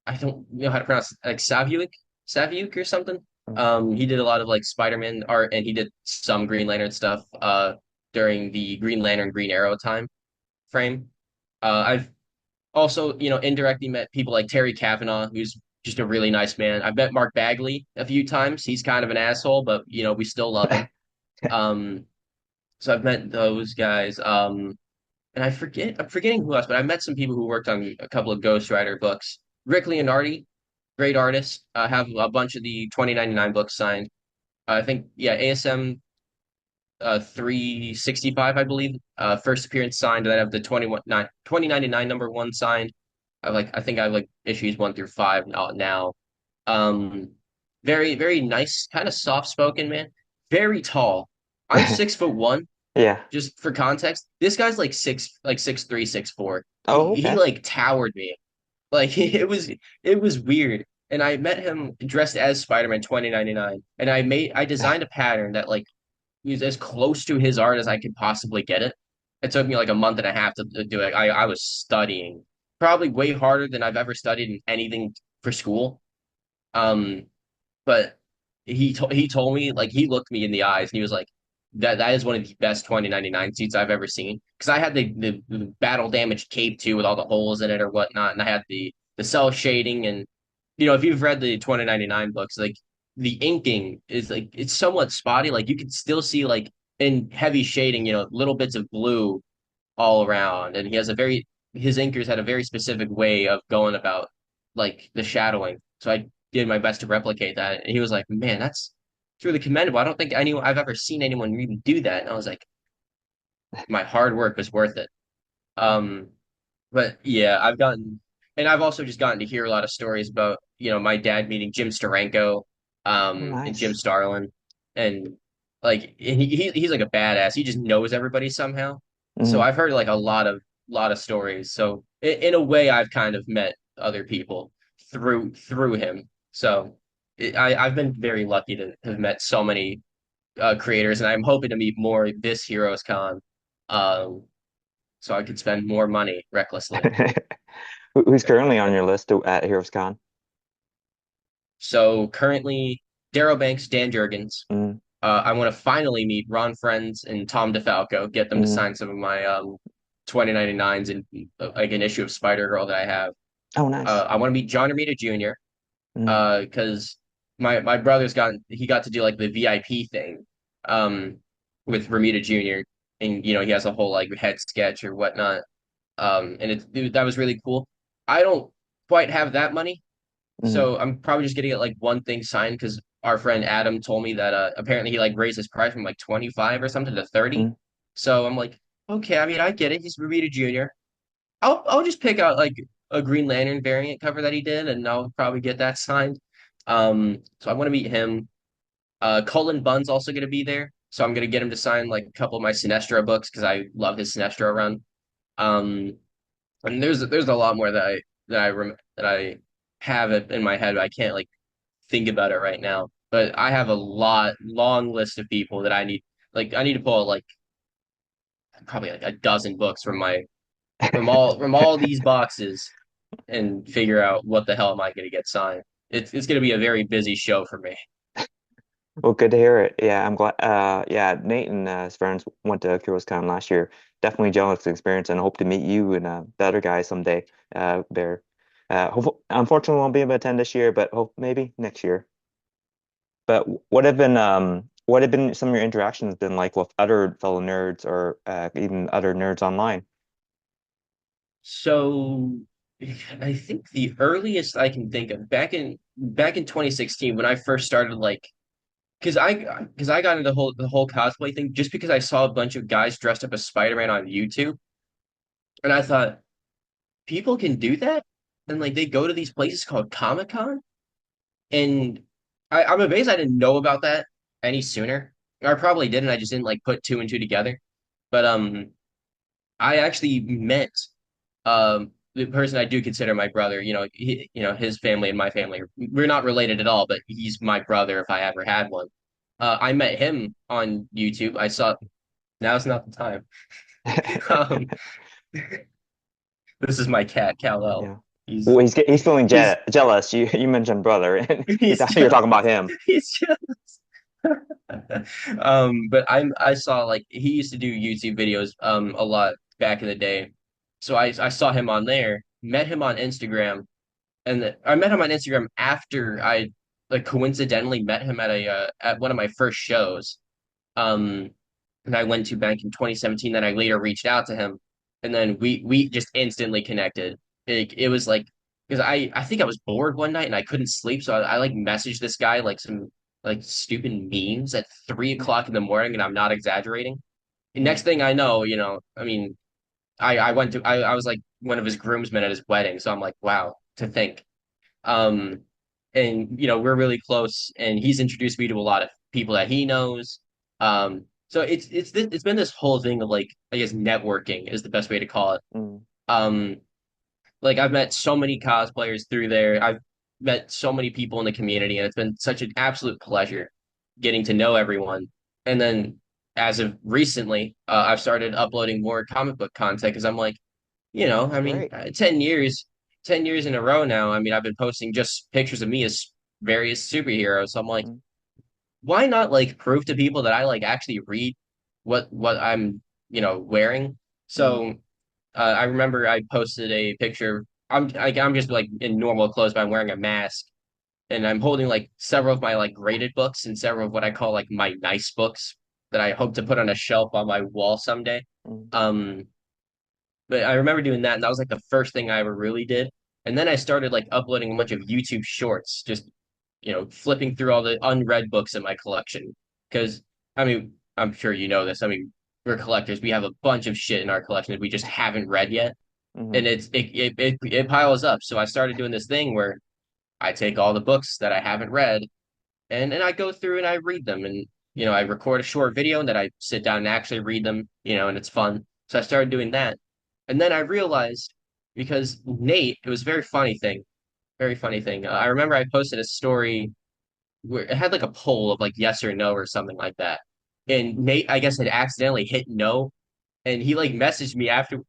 I don't know how to pronounce it, like Saviuk or something. mm. He did a lot of like Spider-Man art and he did some Green Lantern stuff during the Green Lantern Green Arrow time frame. I've also, indirectly met people like Terry Kavanagh, who's just a really nice man. I've met Mark Bagley a few times. He's kind of an asshole, but we still love him. Um, so I've met those guys. And I'm forgetting who else, but I met some people who worked on a couple of Ghost Rider books. Rick Leonardi, great artist. I have a bunch of the 2099 books signed. I think, yeah, ASM 365, I believe. First appearance signed, and then I have the 2099 number one signed. I think I have like issues 1 through 5 now. Um, very, very nice, kind of soft spoken man. Very tall. I'm 6'1", Yeah. just for context. This guy's like 6'3", 6'4". He Oh, he okay. like towered me. Like it was weird. And I met him dressed as Spider-Man 2099. And I designed a pattern that like was as close to his art as I could possibly get it. It took me like a month and a half to do it. I was studying. probably way harder than I've ever studied in anything for school. Um, but he told me like he looked me in the eyes and he was like that is one of the best 2099 seats I've ever seen because I had the battle damaged cape too with all the holes in it or whatnot, and I had the cell shading, and if you've read the 2099 books, like the inking is like it's somewhat spotty, like you can still see like in heavy shading, little bits of blue all around. And he has a very his inkers had a very specific way of going about like the shadowing. So I did my best to replicate that. And he was like, "Man, it's really commendable. I don't think anyone I've ever seen anyone really do that." And I was like, "My hard work was worth it." Um, but yeah, I've also just gotten to hear a lot of stories about, my dad meeting Jim Steranko, Oh, and Jim nice. Starlin, and like he's like a badass. He just knows everybody somehow. So Hmm. I've heard like a lot of stories. So in a way, I've kind of met other people through him. So I've been very lucky to have met so many creators, and I'm hoping to meet more this Heroes Con. Um, so I could spend more money recklessly. Who's currently on your list at Heroes Con? So currently, Darrow Banks, Dan Jurgens. Mm, I want to finally meet Ron Friends and Tom DeFalco, get them to mm. sign some of my 2099s and like an issue of Spider Girl that I have. Oh, nice. I want to meet John Romita Jr. Mm, Because my brother's got to do like the VIP thing um with Romita Jr. and he has a whole like head sketch or whatnot. And that was really cool. I don't quite have that money, mm, so I'm probably just gonna get like one thing signed because our friend Adam told me that apparently he like raised his price from like 25 or something to 30. mm. So I'm like, okay, I mean I get it. He's Romita Jr. I'll just pick out like a Green Lantern variant cover that he did, and I'll probably get that signed. So I want to meet him. Cullen Bunn's also gonna be there, so I'm gonna get him to sign like a couple of my Sinestro books because I love his Sinestro run. Um, and there's a lot more that I have it in my head. But I can't like think about it right now. But I have a long list of people that I need. Like I need to pull out like probably like a dozen books from all these boxes and figure out what the hell am I going to get signed. It's going to be a very busy show for me. Well, good to hear it. Yeah, I'm glad. Yeah, Nate and his friends went to Heroes Con last year. Definitely jealous of the experience, and hope to meet you and the other guys someday. There. Unfortunately, won't be able to attend this year, but hope maybe next year. But what have been some of your interactions been like with other fellow nerds or even other nerds online? So I think the earliest I can think of back in 2016 when I first started like because I got into the whole cosplay thing just because I saw a bunch of guys dressed up as Spider-Man on YouTube, and I thought people can do that, and like they go to these places called Comic-Con, and I'm amazed I didn't know about that any sooner. Or I probably didn't. I just didn't like put two and two together. But I actually met the person I do consider my brother. His family and my family. We're not related at all, but he's my brother if I ever had one. I met him on YouTube. I saw now's not the time. Um, this is my cat, Kal-El. Yeah. He's Well, he's feeling he's jealous. You mentioned brother, and he he's thought you were talking about him. he's but I saw like he used to do YouTube videos a lot back in the day. So I saw him on there, met him on Instagram, and I met him on Instagram after I like coincidentally met him at one of my first shows. Um and I went to back in 2017, then I later reached out to him, and then we just instantly connected. It was like because I think I was bored one night and I couldn't sleep, so I like messaged this guy like some like stupid memes at 3 o'clock in the morning, and I'm not exaggerating. And next thing I know, I mean, I was like one of his groomsmen at his wedding, so I'm like, wow, to think. Um, and we're really close, and he's introduced me to a lot of people that he knows. So it's been this whole thing of like I guess networking is the best way to call it. Mm, Um, like I've met so many cosplayers through there. I've met so many people in the community, and it's been such an absolute pleasure getting to know everyone. And then as of recently, I've started uploading more comic book content because I'm like, I mean, Great. 10 years in a row now. I mean, I've been posting just pictures of me as various superheroes. So I'm like, Mm, why not like prove to people that I like actually read what I'm, wearing? mm, So I remember I posted a picture. I'm just like in normal clothes, but I'm wearing a mask, and I'm holding like several of my like graded books and several of what I call like my nice books that I hope to put on a shelf on my wall someday. mm, Um, but I remember doing that, and that was like the first thing I ever really did. And then I started like uploading a bunch of YouTube shorts, just flipping through all the unread books in my collection. Because I mean, I'm sure you know this. I mean, we're collectors. We have a bunch of shit in our collection that we just haven't read yet, and mm, it piles up. So I started doing this thing where I take all the books that I haven't read, and I go through and I read them, and I record a short video, and then I sit down and actually read them, and it's fun. So I started doing that, and then I realized, because Nate, it was a very funny thing. I remember I posted a story where it had like a poll of like yes or no or something like that, and Nate, I guess, had accidentally hit no, and he like messaged me after.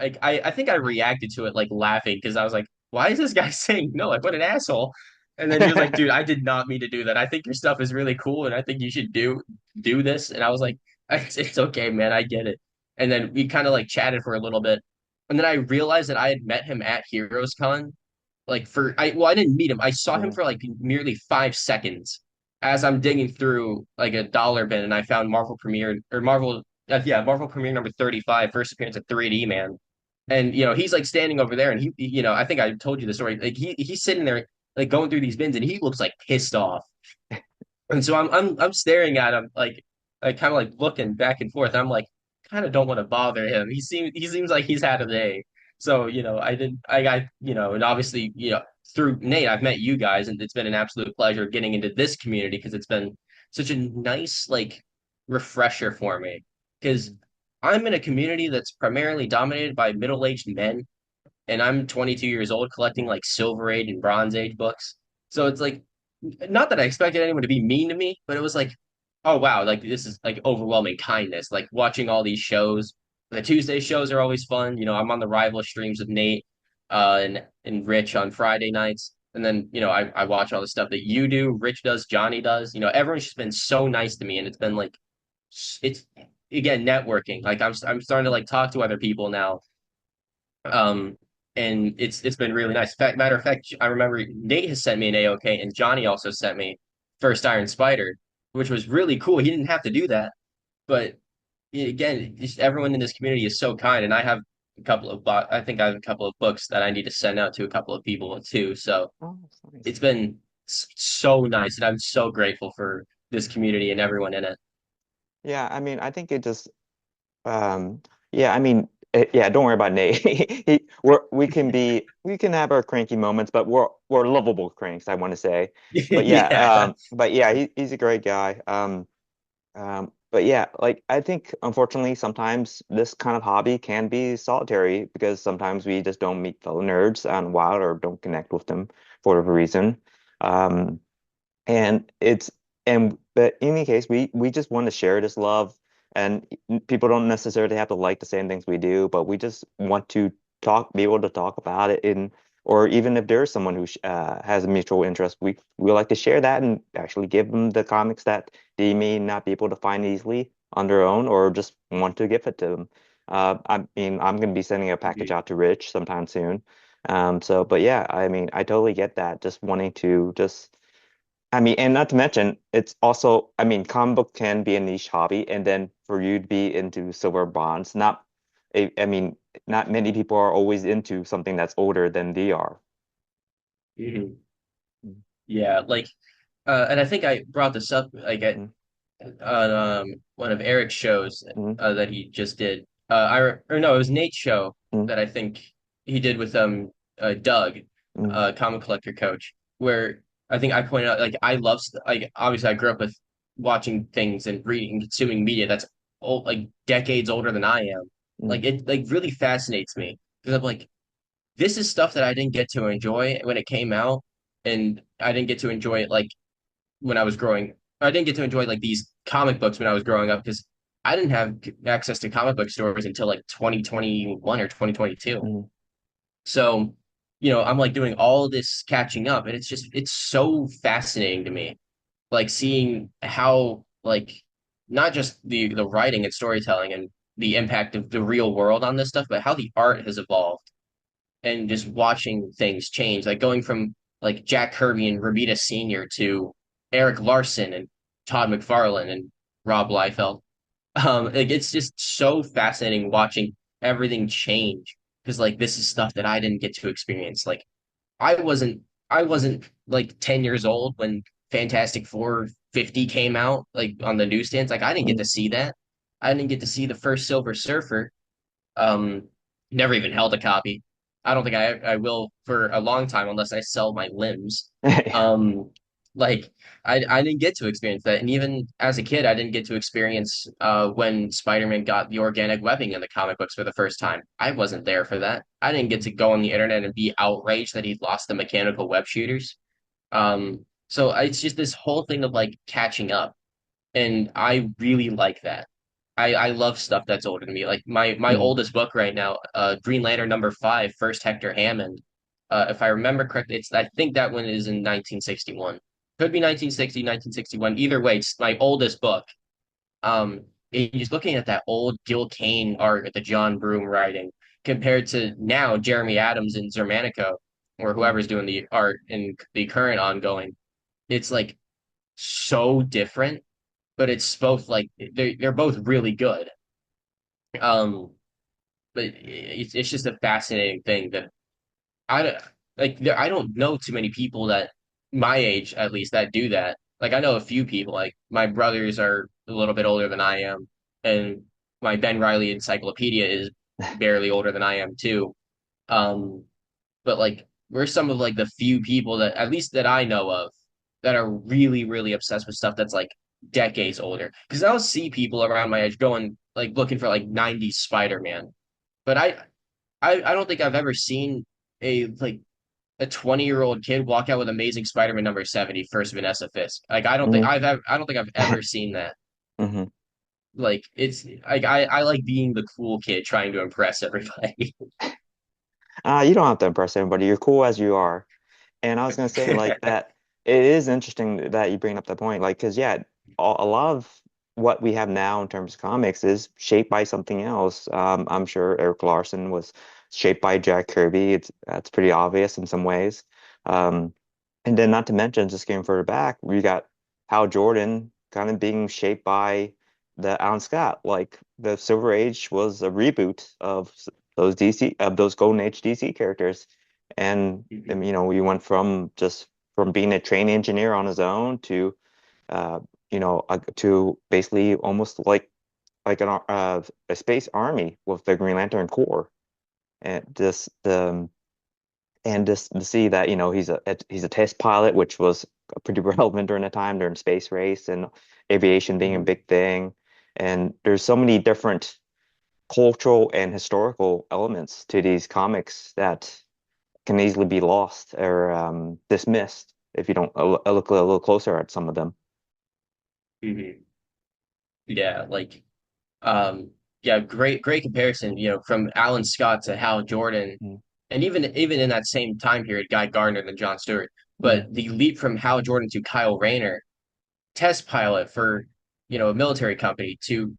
Like I think I reacted to it like laughing because I was like, why is this guy saying no? Like, what an asshole. And then he was like, dude, I did not mean to do that. I think your stuff is really cool, and I think you should do this. And I was like, it's okay, man, I get it. And then we kind of like chatted for a little bit, and then I realized that I had met him at Heroes Con, like I didn't meet him. I saw him mm, for like merely 5 seconds as I'm digging through like a dollar bin, and I found Marvel Premiere or Marvel Marvel Premiere number 35, first appearance of 3D Man. And he's like standing over there, and I think I told you the story. Like he's sitting there like going through these bins, and he looks like pissed off. And so I'm staring at him like kind of like looking back and forth. I'm like kind of don't want to bother him. He seems like he's had a day. So I got and obviously through Nate I've met you guys, and it's been an absolute pleasure getting into this community because it's been such a nice like refresher for me because I'm in a community that's primarily dominated by middle-aged men, and I'm 22 years old collecting mm, like Silver Age and Bronze Age books. So it's like, not that I expected anyone to be mean to me, but it was like, oh wow, like this is like overwhelming kindness. Like watching all these shows. The Tuesday shows are always fun. I'm on the rival streams with Nate, and Rich on Friday nights. And then, I watch all the stuff that you do, Rich does, Johnny does. Everyone's just been so nice to me, and it's been like it's again networking. Like I'm starting to like talk to other people now, um, and it's been really nice. Matter of fact, I remember Nate has sent me an AOK, and Johnny also sent me First Iron Spider, which was really cool. He didn't have to do that, but again, just everyone in this community is so kind, and I think I have a couple of books that I need to send out to a couple of people too. So oh, that's nice. it's been so nice, and I'm so grateful for this community and everyone in it. Yeah, I mean, I think it just yeah, I mean, yeah, don't worry about Nate. We can have our cranky moments, but we're lovable cranks, I want to say. Yeah. But yeah, he's a great guy. But yeah, like I think unfortunately sometimes this kind of hobby can be solitary because sometimes we just don't meet fellow nerds on Wild or don't connect with them for whatever reason. Um, and it's and but in any case, we just want to share this love, and people don't necessarily have to like the same things we do, but we just want to be able to talk about it in, or even if there's someone who has a mutual interest, we like to share that and actually give them the comics that they may not be able to find easily on their own, or just want to give it to them. I mean, I'm going to be sending a package out to Rich sometime soon. But yeah, I mean, I totally get that. Just wanting to just I mean, and not to mention, it's also, I mean, comic book can be a niche hobby, and then for you to be into silver bonds, I mean, not many people are always into something that's older than they are. Mhm. Yeah, like and I think I brought this up like at Mm, on one of Eric's shows mm, that he just did. Or no, it was Nate's show mm, that I think he did with Doug, mm, comic collector coach, where I think I pointed out like I love like obviously I grew up with watching things and reading and consuming media that's old, like decades older than I am. Like mm, it like really fascinates me because I'm like, this is stuff that I didn't get to enjoy when it came out, and I didn't get to enjoy it like when I was growing. I didn't get to enjoy like these comic books when I was growing up because I didn't have access to comic book stores until like 2021 or 2022. Mm, So, I'm like doing all this catching up, and it's so fascinating to me, like seeing how like not just the writing and storytelling and the impact of the real world on this stuff, but how the art has evolved and just watching things change, like going from like Jack Kirby and Romita Sr. to Eric Larson and Todd McFarlane and Rob Liefeld. Like it's just so fascinating watching everything change because like this is stuff that I didn't get to experience. Like I wasn't I wasn't like 10 years old when Fantastic Four 50 came out like on the newsstands. Like I didn't get mm. to see that. I didn't get to see the first Silver Surfer. Um, Never even held a copy. I don't think I will for a long time unless I sell my limbs. Um, like I didn't get to experience that, and even as a kid, I didn't get to experience when Spider-Man got the organic webbing in the comic books for the first time. I wasn't there for that. I didn't get to go on the internet and be outraged that he'd lost the mechanical web shooters. So it's just this whole thing of like catching up, and I really like that. I love stuff that's older than me. Like my Mm, oldest book right now, Green Lantern #5, first Hector Hammond. If I remember correctly, I think that one is in 1961. Could be 1960, 1961. Either way, it's my oldest book. Um, and just looking at that old Gil Kane art at the John Broome writing compared to now Jeremy Adams and Zermanico or mm. whoever's doing the art in the current ongoing, it's like so different, but it's both like they're both really good. Um, but it's just a fascinating thing that I don't I don't know too many people that my age at least that do that. Like I know a few people. Like my brothers are a little bit older than I am, and my Ben Riley encyclopedia is barely older than I am too. Um, but like we're some of like the few people that at least that I know of that are really really obsessed with stuff that's like decades older. Because I'll see people around my age going like looking for like 90s Spider-Man, but I don't think I've ever seen a 20-year-old kid walk out with Amazing Spider-Man #70 first Vanessa Fisk. Like Mm. I don't think I've ever seen that. Mhm. Like it's like I like being the cool kid trying to impress everybody. You don't have to impress everybody. You're cool as you are. And I was gonna say like that it is interesting that you bring up that point, like because yeah, a lot of what we have now in terms of comics is shaped by something else. I'm sure Eric Larson was shaped by Jack Kirby. It's that's pretty obvious in some ways. Um, and then not to mention, just getting further back, we got Hal Jordan kind of being shaped by the Alan Scott. Like the Silver Age was a reboot of those DC of those Golden Age DC characters. And you know, we went from just from being a trainee engineer on his own to to basically almost like a space army with the Green Lantern Corps. And just to see that, you know, he's a test pilot, which was pretty relevant during the time during space race and aviation being a Mhm. big thing. And there's so many different cultural and historical elements to these comics that can easily be lost or dismissed if you don't look a little closer at some of them. Mhm. Yeah, like um yeah, great comparison, from Alan Scott to Hal Jordan, Mm, and even in that same time period, Guy Gardner and John Stewart. mm, But the leap from Hal Jordan to Kyle Rayner, test pilot for, a military company, to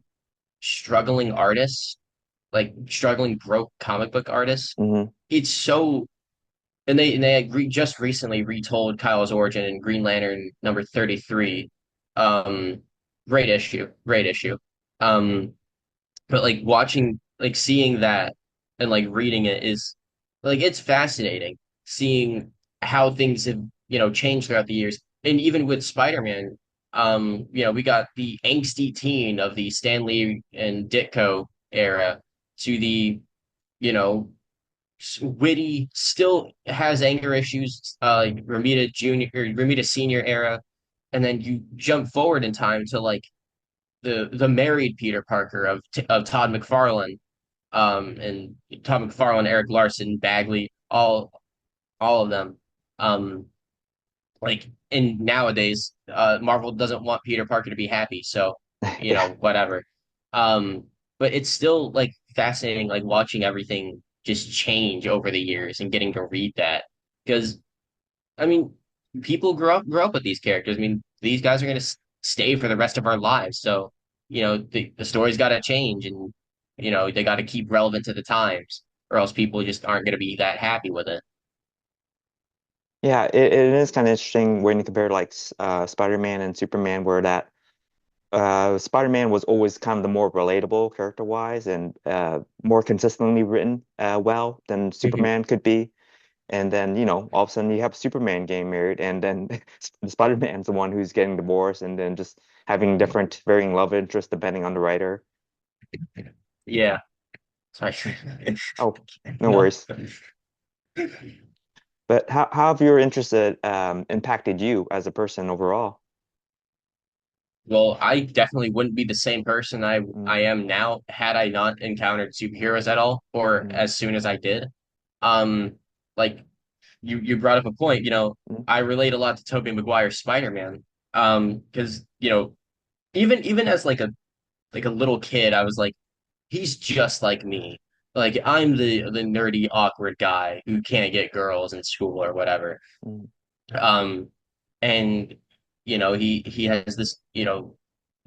struggling artists, like struggling broke comic book artists. mm, It's so, and they just recently retold Kyle's origin in Green Lantern #33. Um, Great issue, great issue. Um, but like watching, like seeing that and like reading it is like it's fascinating seeing how things have, changed throughout the years. And even with Spider-Man, we got the angsty teen of the Stan Lee and Ditko era to the, you know, witty, still has anger issues, like Ramita Junior or Ramita Senior era, and then you jump forward in time to like the married Peter Parker of Todd McFarlane, and Todd McFarlane, Eric Larson, Bagley, all of them. Um, like in nowadays, Marvel doesn't want Peter Parker to be happy, so yeah. whatever. Um, but it's still like fascinating, like watching everything just change over the years and getting to read that. Because I mean, people grow up with these characters. I mean, these guys are going to stay for the rest of our lives. So, the story's got to change and, they got to keep relevant to the times or else people just aren't going to be that happy with it. Yeah, it is kind of interesting when you compare like Spider-Man and Superman, where that Spider-Man was always kind of the more relatable character-wise and more consistently written well than Superman could be. And then, all of a sudden you have Superman getting married, and then Spider-Man's the one who's getting divorced, and then just having different varying love interests depending on the writer. Yeah. Sorry. Oh, no No. worries. But how have your interests impacted you as a person overall? Well, I definitely wouldn't be the same person Mm, I am now had I not encountered superheroes at all or mm, as soon as I did. Um, like you brought up a point, mm, I relate a lot to Tobey Maguire's Spider-Man. Because, even as like a little kid, I was like, he's just like me. Like I'm the nerdy, awkward guy who can't get girls in school or whatever. mm, Um, and he has this,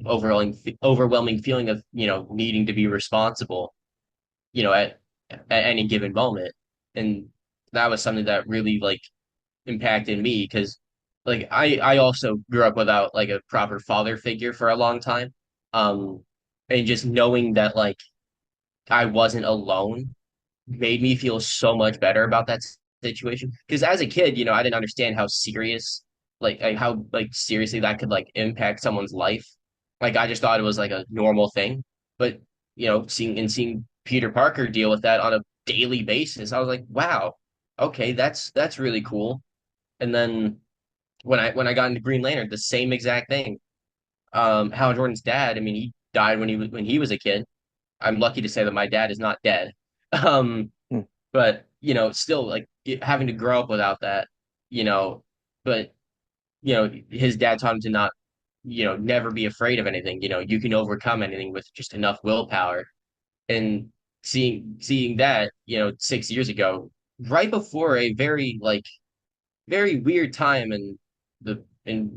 overwhelming feeling of, needing to be responsible, at any given moment. And that was something that really like impacted me because like I also grew up without like a proper father figure for a long time. Um, and just knowing that like I wasn't alone made me feel so much better about that situation. Because as a kid, I didn't understand how serious, like how like seriously that could like impact someone's life. Like I just thought it was like a normal thing. But seeing Peter Parker deal with that on a daily basis, I was like, wow, okay, that's really cool. And then when I got into Green Lantern, the same exact thing. Hal Jordan's dad, I mean, he died when he was a kid. I'm lucky to say that my dad is not dead. Um, mm. but still like having to grow up without that, you know, but his dad taught him to not, never be afraid of anything. You can overcome anything with just enough willpower. And seeing that, 6 years ago, right before a very like very weird time in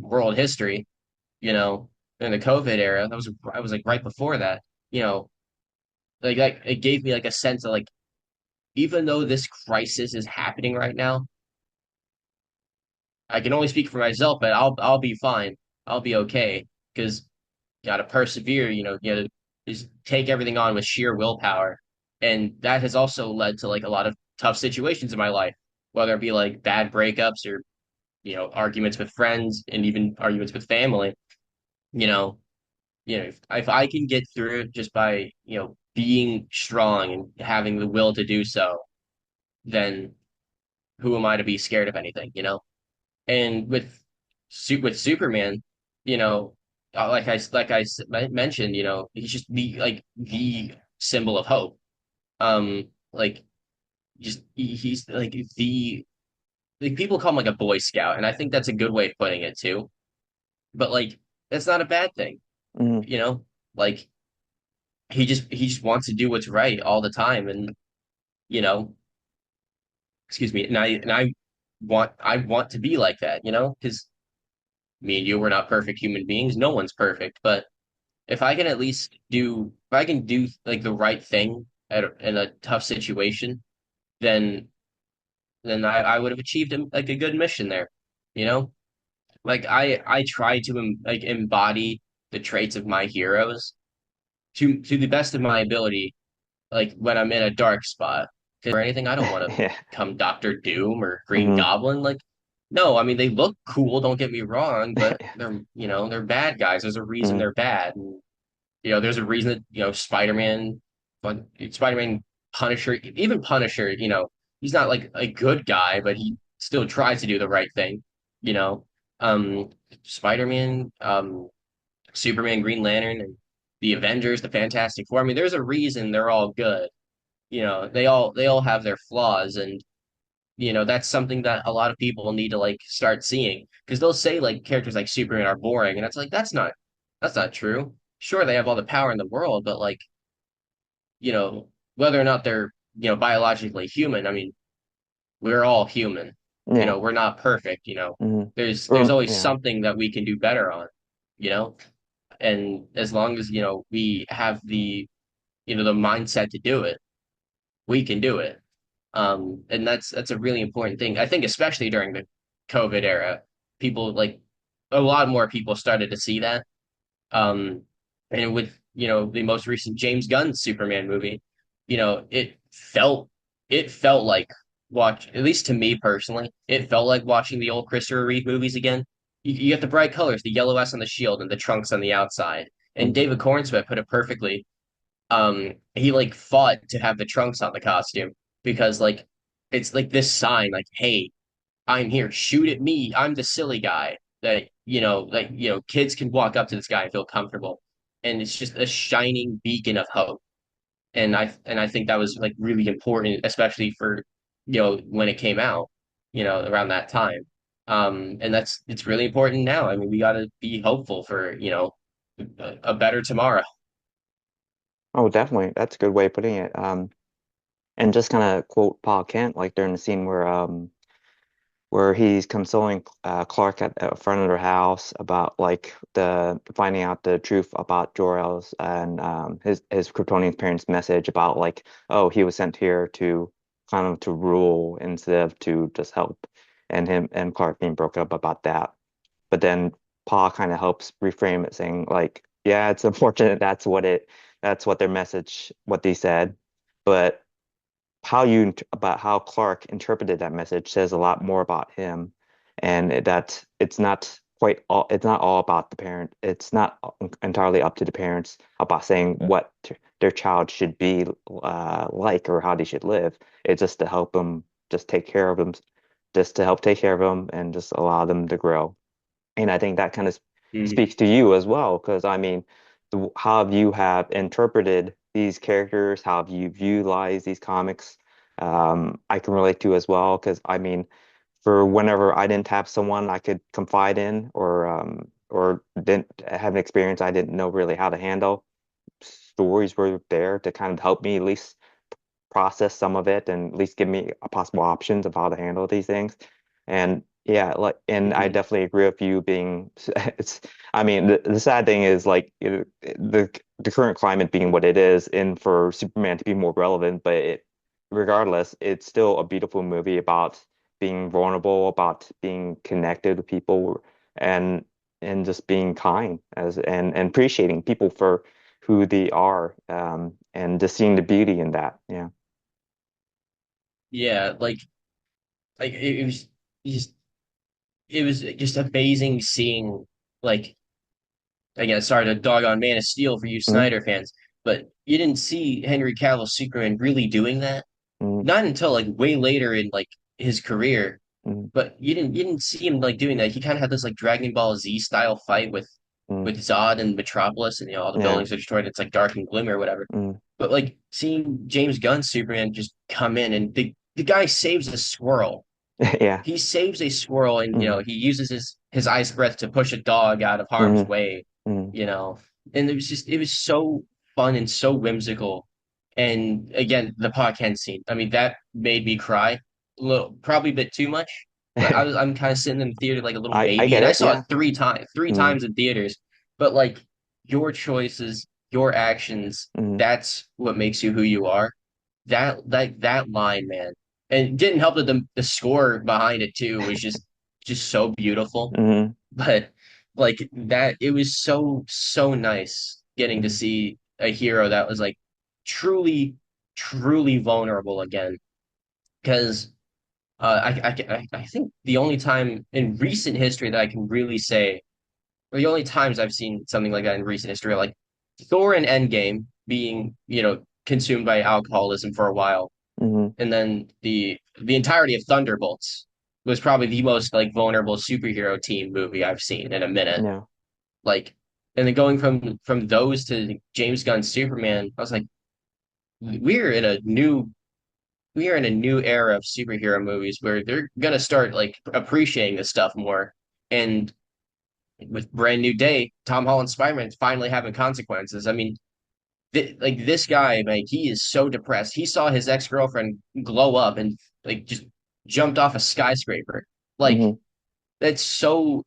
world history, you know, in the COVID era, that was I was like right before that, you know, like that it gave me like a sense of like even though this crisis is happening right now, I can only speak for myself, but I'll be fine. I'll be okay because you got to persevere. You got to just take everything on with sheer willpower, and that has also led to like a lot of tough situations in my life, whether it be like bad breakups or arguments with friends and even arguments with family. You know, if I can get through it just by being strong and having the will to do so, then who am I to be scared of anything? And with Superman, you know, mentioned, he's just the symbol of hope. Like just he's like the like people call him like a Boy Scout, and I think that's a good way of putting it too. But like that's not a bad thing, Mm. you know. Like he just wants to do what's right all the time, and you know, excuse me, and I want to be like that, because me and you were not perfect human beings. No one's perfect, but if I can do like the right thing in a tough situation, then I would have achieved like a good mission there. You know, like I try to like embody the traits of my heroes to the best of my ability. Like when I'm in a dark spot or anything, I don't want to Yeah. become Doctor Doom or Green Hmm. Goblin. Like, no, I mean they look cool. Don't get me wrong, but they're bad guys. There's a reason Hmm. they're bad. And there's a reason that, Spider-Man, like Spider-Man, Punisher, even Punisher, he's not like a good guy, but he still tries to do the right thing, you know. Um, Spider-Man, Superman, Green Lantern, and the Avengers, the Fantastic Four. I mean, there's a reason they're all good. They all have their flaws, and that's something that a lot of people need to like start seeing because they'll say like characters like Superman are boring, and it's like that's not true. sure they have all the power in the world, but like, whether or not they're, biologically human, I mean, we're all human. Yeah. We're not perfect, Hmm. there's always Yeah. something that we can do better on, you know? And as long as, we have the mindset to do it, we can do it. And that's a really important thing. I think especially during the COVID era, people like a lot more people started to see that. Um, and with, the most recent James Gunn Superman movie, it felt like at least to me personally, it felt like watching the old Christopher Reeve movies again. You get the bright colors, the yellow S on the shield and the trunks on the outside. And Hmm. David Cornsmith put it perfectly. He like fought to have the trunks on the costume because like it's like this sign, like, hey, I'm here, shoot at me. I'm the silly guy that, kids can walk up to this guy and feel comfortable. And it's just a shining beacon of hope. And I think that was like really important, especially for, when it came out, around that time. And it's really important now. I mean, we gotta be hopeful for, a better tomorrow. Oh, definitely. That's a good way of putting it. And just kind of quote Paul Kent, like during the scene where he's consoling Clark at front of their house about like the finding out the truth about Jor-El's and his Kryptonian parents' message about like, oh, he was sent here to kind of to rule instead of to just help, and him and Clark being broken up about that. But then Paul kind of helps reframe it, saying like, yeah, it's unfortunate that's what their message, what they said, but about how Clark interpreted that message says a lot more about him, and that it's not all about the parent. It's not entirely up to the parents about saying what their child should be like or how they should live. It's just to help them, just take care of them, just to help take care of them and just allow them to grow. And I think that kind of Mhm. speaks to you as well, because I mean, how you have interpreted these characters, how have you utilized these comics, I can relate to as well. Because I mean, for whenever I didn't have someone I could confide in, or didn't have an experience I didn't know really how to handle, stories were there to kind of help me at least process some of it and at least give me possible options of how to handle these things. And yeah, like, and I Mhm. definitely agree with you being, it's, I mean, the sad thing is like the current climate being what it is, and for Superman to be more relevant, but regardless, it's still a beautiful movie about being vulnerable, about being connected with people, and just being kind and appreciating people for who they are, and just seeing the beauty in that. Yeah. Yeah, like just it was just amazing seeing, like, again, sorry to dog on Man of Steel for you Mm, Snyder fans, but you didn't see Henry Cavill Superman really doing that. mm, Not until like way later in like his career, mm, but you didn't see him like doing that. He kind of had this like Dragon Ball Z style fight with mm. Zod and Metropolis, and all the Yeah. buildings are destroyed. It's like dark and gloomy or whatever. Mm. But like seeing James Gunn Superman just come in, and the guy saves a squirrel. Yeah. He saves a squirrel, and Mm, he uses his ice breath to push a dog out of harm's mm, way. mm. you know and it was so fun and so whimsical. And again, the podcast scene, I mean, that made me cry a little, probably a bit too much, but I'm kind of sitting in the theater like a little I baby, get and I it. saw it Yeah. three Mm, times in theaters. But like, your choices, your actions, mm, that's what makes you who you are. That line, man. And it didn't help that the score behind it too was just so beautiful. mm, But like that, it was so nice getting to mm, see a hero that was like truly, truly vulnerable again. Because I think the only time in recent history that I can really say, or the only times I've seen something like that in recent history, are like Thor and Endgame being, consumed by alcoholism for a while, mm. and then the entirety of Thunderbolts was probably the most like vulnerable superhero team movie I've seen in a minute. Yeah. Like, and then going from those to James Gunn's Superman, I was like, we're in a new we are in a new era of superhero movies where they're gonna start like appreciating this stuff more. And with Brand New Day, Tom Holland Spider-Man finally having consequences. I mean, like this guy, like he is so depressed. He saw his ex-girlfriend glow up and like just jumped off a skyscraper. Like Hmm. that's so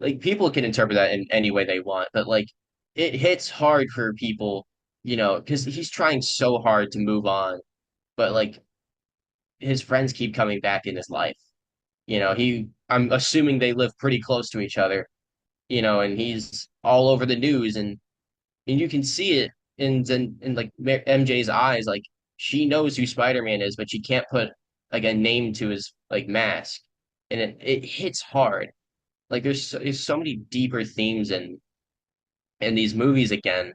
like people can interpret that in any way they want, but like it hits hard for people, because he's trying so hard to move on, but like his friends keep coming back in his life. I'm assuming they live pretty close to each other, and he's all over the news and you can see it in like MJ's eyes, like she knows who Spider-Man is, but she can't put like a name to his like mask, and it hits hard. Like there's so many deeper themes in these movies again,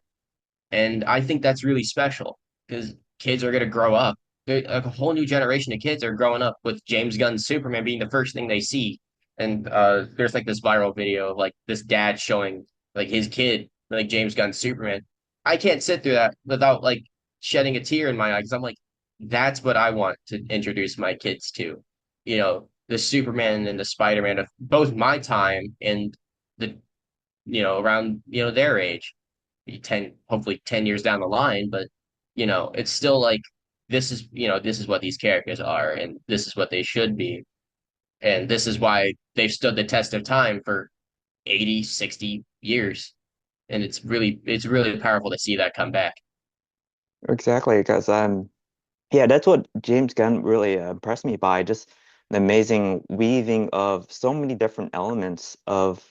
and I think that's really special because kids are going to grow up. A whole new generation of kids are growing up with James Gunn's Superman being the first thing they see. And there's like this viral video of like this dad showing like his kid, like James Gunn's Superman. I can't sit through that without like shedding a tear in my eye because I'm like, that's what I want to introduce my kids to. The Superman and the Spider-Man of both my time and the, around, their age. 10 hopefully 10 years down the line, but it's still like this is what these characters are and this is what they should be, and this is why they've stood the test of time for 80, 60 years, and it's really powerful to see that come back. Exactly, because yeah, that's what James Gunn really impressed me by, just the amazing weaving of so many different elements of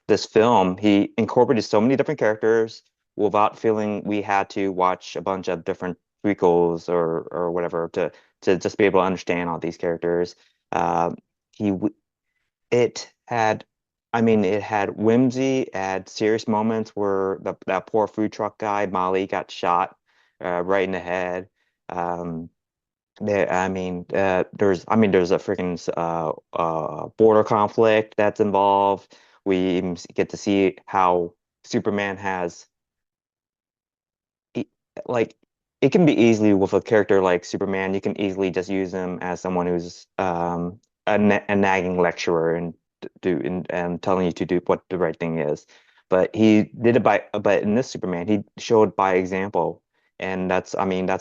this film. He incorporated so many different characters without feeling we had to watch a bunch of different prequels or whatever to just be able to understand all these characters. Uh, he w- it had, I mean, it had whimsy, it had serious moments where that poor food truck guy, Molly, got shot right in the head. Um, there's a freaking border conflict that's involved. We even get to see how Superman has e- like it can be easily with a character like Superman, you can easily just use him as someone who's a nagging lecturer and and telling you to do what the right thing is. But he did it but in this Superman, he showed by example, and that's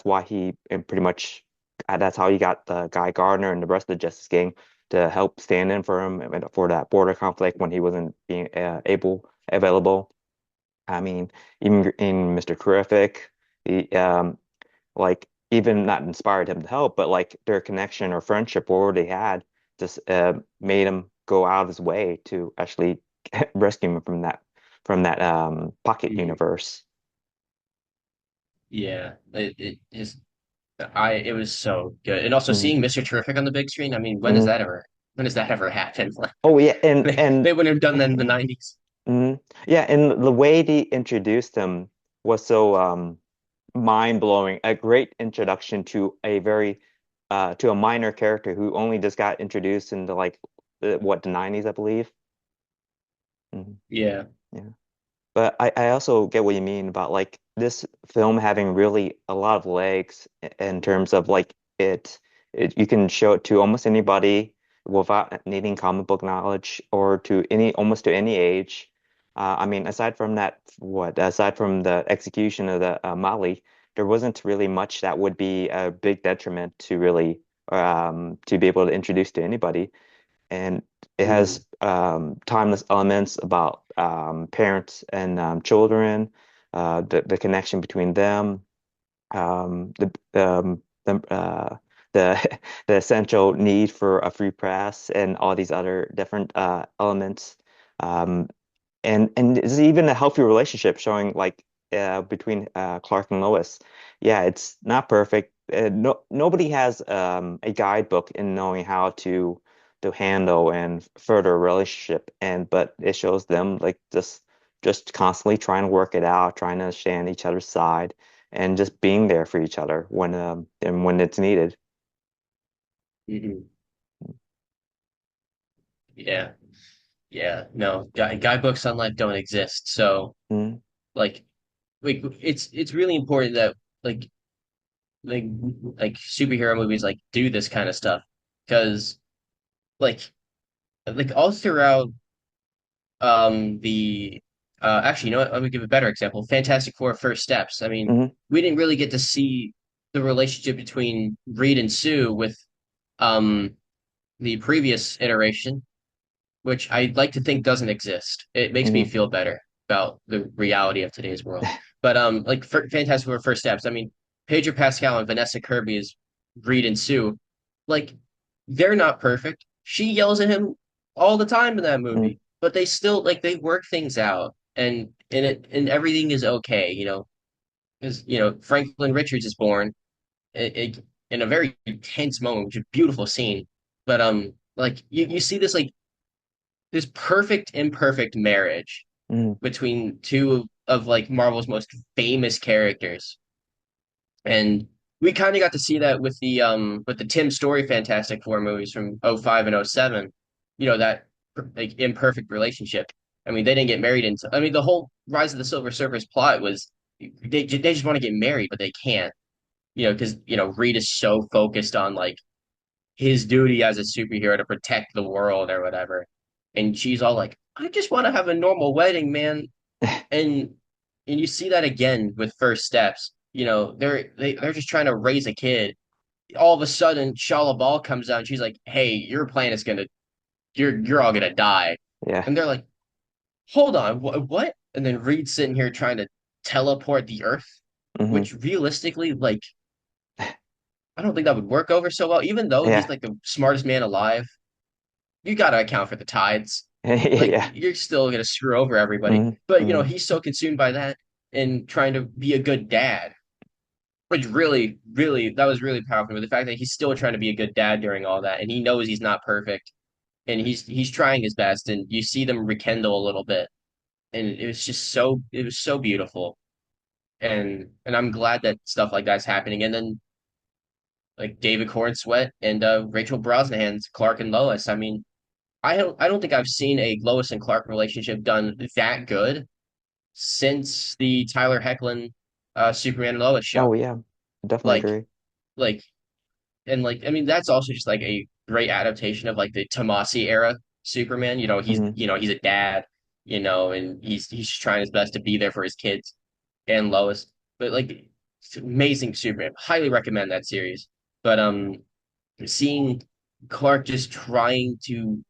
why he and pretty much that's how he got the Guy Gardner and the rest of the Justice Gang to help stand in for him and for that border conflict when he wasn't being available. I mean, even in Mr. Terrific, he like even not inspired him to help, but like their connection or friendship or they had just made him go out of his way to actually rescue him from that pocket Mhm. universe. Yeah, it was so good, and also Mm, seeing Mr. Terrific on the big screen. I mean, mm. when does that ever happen? Oh yeah, They wouldn't have done that in the 90s. yeah, and the way they introduced him was so mind-blowing. A great introduction to a minor character who only just got introduced into like the 90s, I believe. Mhm. Yeah. Yeah. But I also get what you mean about like this film having really a lot of legs in terms of like it you can show it to almost anybody without needing comic book knowledge or to almost to any age. I mean, aside from the execution of the Mali, there wasn't really much that would be a big detriment to really to be able to introduce to anybody, and it Mhm. has timeless elements about parents and children, the connection between them, the the essential need for a free press, and all these other different elements. Um, and it's even a healthy relationship showing like between Clark and Lois. Yeah, it's not perfect. Nobody has a guidebook in knowing how to handle and further a relationship, and but it shows them like just constantly trying to work it out, trying to understand each other's side, and just being there for each other when it's needed. Mhm. Yeah. Yeah. No, guidebooks on life don't exist. So Mm, like it's really important that like like like superhero movies like do this kind of stuff because like all throughout the actually, you know what? Let me give a better example. Fantastic Four First Steps. I mean, Hmm. we didn't really get to see the relationship between Reed and Sue with um the previous iteration, which I like to think doesn't exist. It makes me Hmm. feel better about the reality of today's world. But like for Fantastic Four First Steps, I mean, Pedro Pascal and Vanessa Kirby is Reed and Sue. Like they're not perfect. She yells at him all the time in that Hmm. movie, but they still like they work things out, and everything is okay. You know, because you know Franklin Richards is born in a very tense moment, which is a beautiful scene. But like you see this like this perfect imperfect marriage Hmm. between two of like Marvel's most famous characters. And we kind of got to see that with the Tim Story Fantastic Four movies from '05 and '07. You know, that like imperfect relationship. I mean, they didn't get married until I mean the whole Rise of the Silver Surfer's plot was they just want to get married, but they can't. You know, because you know, Reed is so focused on like his duty as a superhero to protect the world or whatever. And she's all like, I just want to have a normal wedding, man. And and you see that again with First Steps. You know, they're just trying to raise a kid. All of a sudden, Shala Ball comes out and she's like, "Hey, your planet's gonna, you're all gonna die." Yeah. And they're like, "Hold on, what?" And then Reed's sitting here trying to teleport the Earth, Hmm. which realistically, like, I don't think that would work over so well. Even though he's Yeah. like the smartest man alive, you got to account for the tides. Like Yeah. you're still gonna screw over everybody. Hmm. But you know, Hmm. he's so consumed by that and trying to be a good dad, which really, really, that was really powerful. With the fact that he's still trying to be a good dad during all that, and he knows he's not perfect, and he's trying his best, and you see them rekindle a little bit, and it was just so it was so beautiful, and I'm glad that stuff like that's happening. And then like David Cornsweet and Rachel Brosnahan's Clark and Lois. I mean, I don't think I've seen a Lois and Clark relationship done that good since the Tyler Hoechlin Superman and Lois Oh show. yeah. Definitely Like agree. like and like I mean that's also just like a great adaptation of like the Tomasi era Superman. Hmm. He's a dad, you know, and he's trying his best to be there for his kids and Lois. But like it's amazing Superman. Highly recommend that series. But seeing Clark just trying to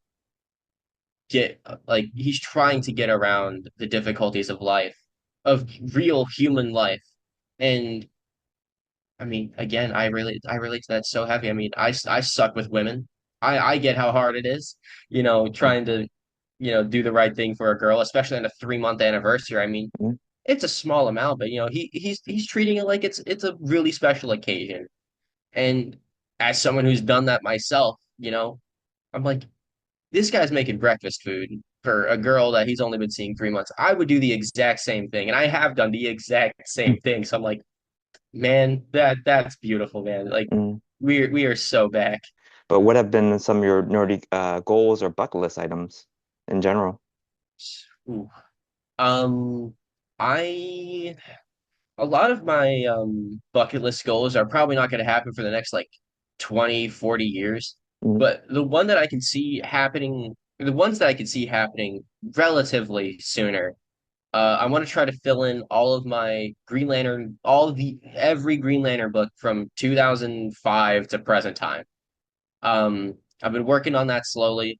get like he's trying to get around the difficulties of life, of real human life. And I mean, again, I relate to that so heavy. I mean, I suck with women. I get how hard it is, you know, trying to, you know, do the right thing for a girl, especially on a 3 month anniversary. I mean, Hmm. it's a small amount, but you know, he's treating it like it's a really special occasion. And as someone who's done that myself, you know, I'm like, this guy's making breakfast food for a girl that he's only been seeing 3 months. I would do the exact same thing, and I have done the exact same thing. So I'm like, man, that's beautiful, man. Like Hmm. we are so back. But what have been some of your nerdy goals or bucket list items in general? Ooh. Um, I a lot of my bucket list goals are probably not going to happen for the next like 20, 40 years. Hmm. But the one that I can see happening, the ones that I can see happening relatively sooner. I want to try to fill in all of my Green Lantern, all of the every Green Lantern book from 2005 to present time. I've been working on that slowly,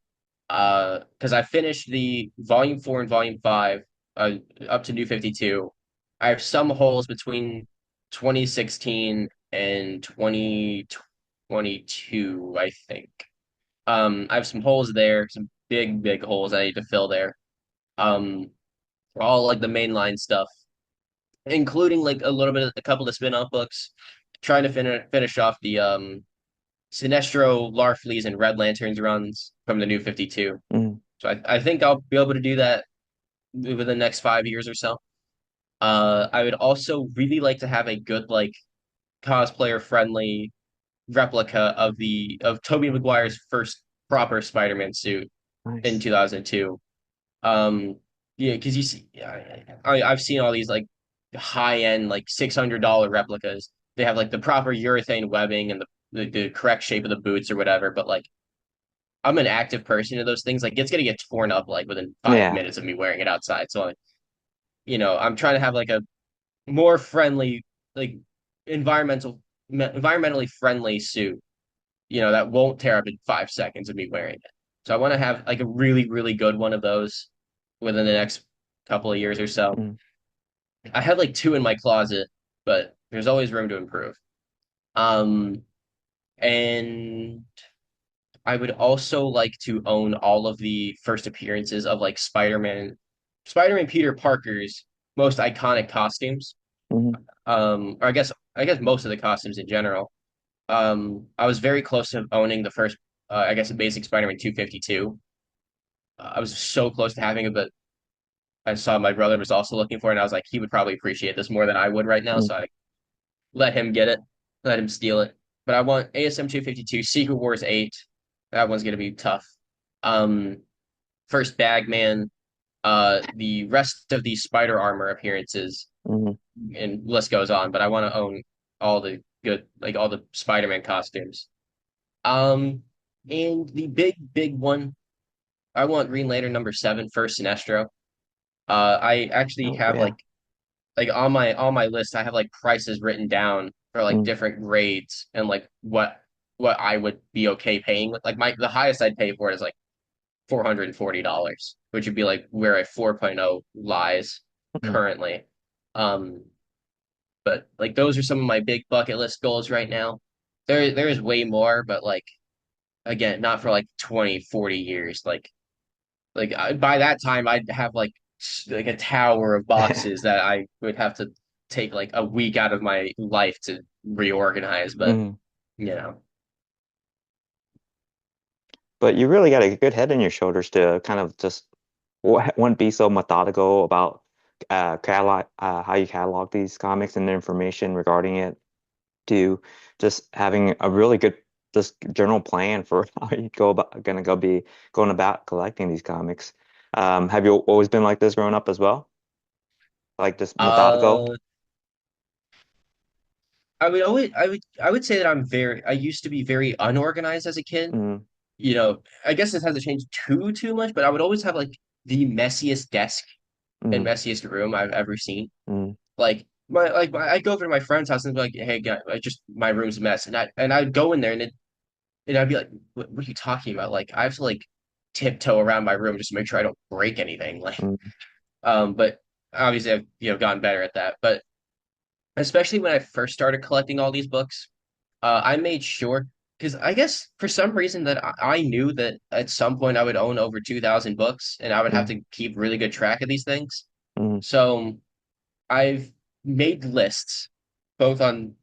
because I finished the volume 4 and volume 5, up to New 52. I have some holes between 2016 and 2022, I think. I have some holes there, some big, big holes I need to fill there. Um, for all like the mainline stuff, including like a little bit of a couple of spin-off books, trying to finish off the Sinestro, Larfleeze, and Red Lanterns runs from the New 52. Hmm. So I think I'll be able to do that within the next 5 years or so. I would also really like to have a good like cosplayer friendly replica of Tobey Maguire's first proper Spider-Man suit in Nice. 2002. Um, yeah, because you see, I've seen all these like high end like $600 replicas. They have like the proper urethane webbing and the correct shape of the boots or whatever. But like I'm an active person in those things. Like it's gonna get torn up like within five Yeah. minutes of me wearing it outside. So like, I'm trying to have like a more friendly, like environmentally friendly suit, that won't tear up in 5 seconds of me wearing it. So I want to have like a really, really good one of those within the next couple of years or so. Mm, I have like two in my closet, but there's always room to improve. Um, and I would also like to own all of the first appearances of like Spider-Man Peter Parker's most iconic costumes. mhm, Or I guess most of the costumes in general. I was very close to owning the first, I guess, a basic Spider-Man 252. I was so close to having it, but I saw my brother was also looking for it, and I was like, he would probably appreciate this more than I would right now, so mm, I let him get it, let him steal it. But I want ASM 252, Secret Wars 8. That one's gonna be tough. Um, First Bagman, the rest of the Spider Armor appearances, mhm, and list goes on. But I want to own all the good, like all the Spider-Man costumes. Um, and the big, big one, I want Green Lantern number 7, first Sinestro. I actually oh have yeah. like on my list, I have like prices written down for like Mm, different grades and like what I would be okay paying with. Like the highest I'd pay for it is like $440, which would be like where a 4.0 lies mm, currently. Um, but like those are some of my big bucket list goals right now. There is way more, but like again, not for like 20, 40 years. By that time I'd have like a tower of boxes that I would have to take like a week out of my life to reorganize, but mm. you know. But you really got a good head on your shoulders to kind of just wouldn't be so methodical about catalog how you catalog these comics and the information regarding it to just having a really good just general plan for how you be going about collecting these comics. Have you always been like this growing up as well? Like just methodical? Uh I would say that I used to be very unorganized as a kid. Mm, I guess this hasn't changed too much, but I would always have like the messiest desk and mm, messiest room I've ever seen. mm, I'd go over to my friend's house and be like, "Hey, guy, my room's a mess," and I'd go in there and I'd be like, what are you talking about? Like, I have to like tiptoe around my room just to make sure I don't break anything." mm, But obviously I've gotten better at that. But especially when I first started collecting all these books, I made sure because I guess for some reason that I knew that at some point I would own over 2,000 books and I would have mm, to keep really good track of these things. mm, So I've made lists both on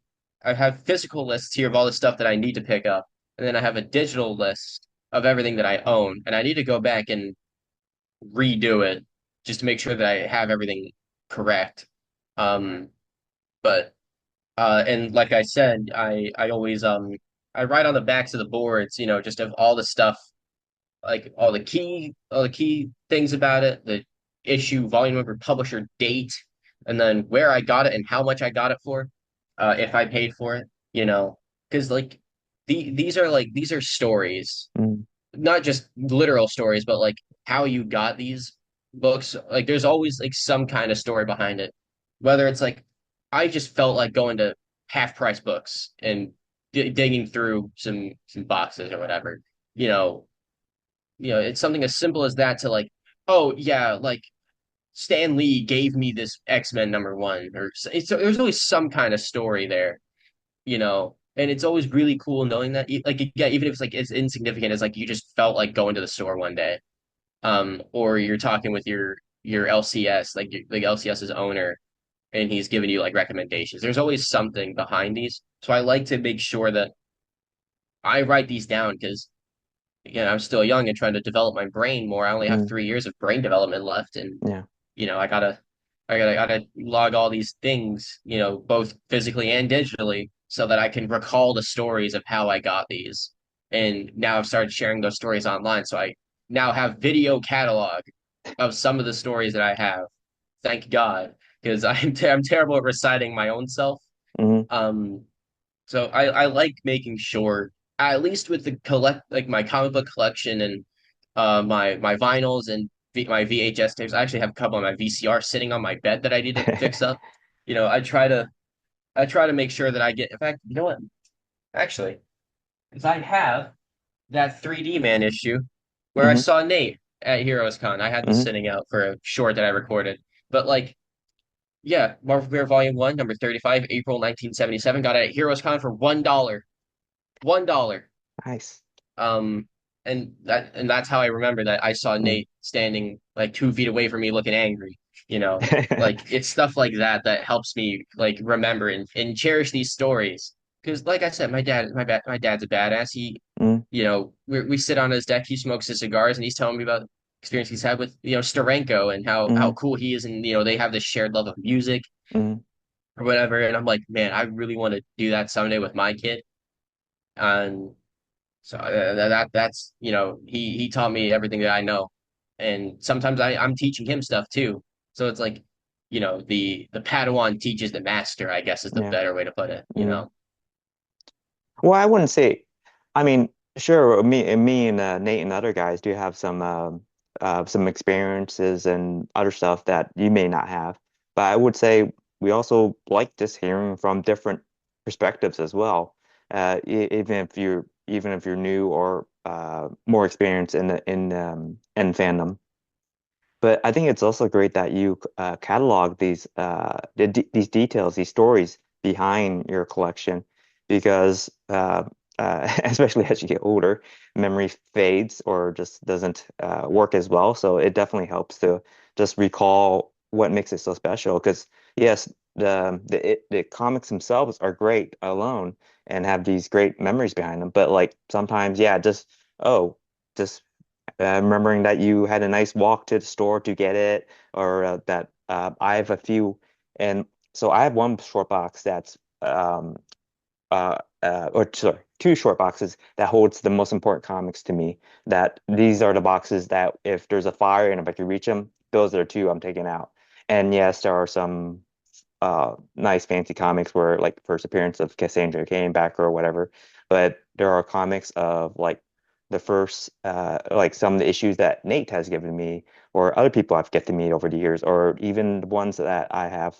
I have physical lists here of all the stuff that I need to pick up, and then I have a digital list of everything that I own, and I need to go back and redo it just to make sure that I have everything correct. Um, but and like I said, I always I write on the backs of the boards, just of all the stuff, like all the key things about it, the issue, volume number, publisher, date, and then where I got it and how much I got it for, if I paid for it, because like these are stories, mm, not just literal stories, but like how you got these books. Like there's always like some kind of story behind it. Whether it's like I just felt like going to half price books and digging through some boxes or whatever. You know, it's something as simple as that to like, oh yeah, like Stan Lee gave me this X-Men number one, or there's always some kind of story there, and it's always really cool knowing that, like, yeah, even if it's like as insignificant as like you just felt like going to the store one day, or you're talking with your LCS, like LCS's owner, and he's giving you like recommendations. There's always something behind these, so I like to make sure that I write these down because again, I'm still young and trying to develop my brain more. I only have mm, 3 years of brain development left, and yeah. I gotta log all these things, both physically and digitally, so that I can recall the stories of how I got these. And now I've started sharing those stories online, so I now have video catalog of some of the stories that I have. Thank God, because I'm terrible at reciting my own self. Mm, Um, so I like making sure. at least with the collect like my comic book collection and my vinyls and my VHS tapes. I actually have a couple of my VCR sitting on my bed that I need to fix up. You know, I try to make sure that I get. In fact, you know what? Actually, because I have that 3D Man issue where I Hmm. saw Nate at Heroes Con. I had this Hmm. sitting out for a short that I recorded. But like, yeah, Marvel Premiere Volume 1, number 35, April 1977, got it at Heroes Con for $1. $1. Nice. Um, and that's how I remember that I saw Mm. Nate standing like 2 feet away from me looking angry. You know, like it's stuff like that that helps me like remember and cherish these stories. Because like I said, my dad's a badass. He, Mm. you know, we sit on his deck, he smokes his cigars, and he's telling me about experience he's had with, you know, Steranko and how Mm. cool he is, and you know, they have this shared love of music Mm. or whatever. And I'm like, man, I really want to do that someday with my kid. And so that's, you know, he taught me everything that I know, and sometimes I'm teaching him stuff too. So it's like, you know, the Padawan teaches the master, I guess is the Yeah. better way to put it. You Mm. know, Well, I wouldn't say. I mean, sure, me and Nate and other guys do have some experiences and other stuff that you may not have. But I would say we also like just hearing from different perspectives as well. Even if you're new or more experienced in fandom. But I think it's also great that you catalog these details, these stories behind your collection, because especially as you get older, memory fades or just doesn't work as well. So it definitely helps to just recall what makes it so special. Because yes, the comics themselves are great alone and have these great memories behind them. But like sometimes, yeah, oh, just remembering that you had a nice walk to the store to get it, or that I have a few, and so I have one short box that's or sorry, two short boxes that holds the most important comics to me. That these are the boxes that if there's a fire and if I can reach them, those are the two I'm taking out. And yes, there are some nice fancy comics where like first appearance of Cassandra came back or whatever. But there are comics of like the first like some of the issues that Nate has given me or other people I've get to meet over the years, or even the ones that I have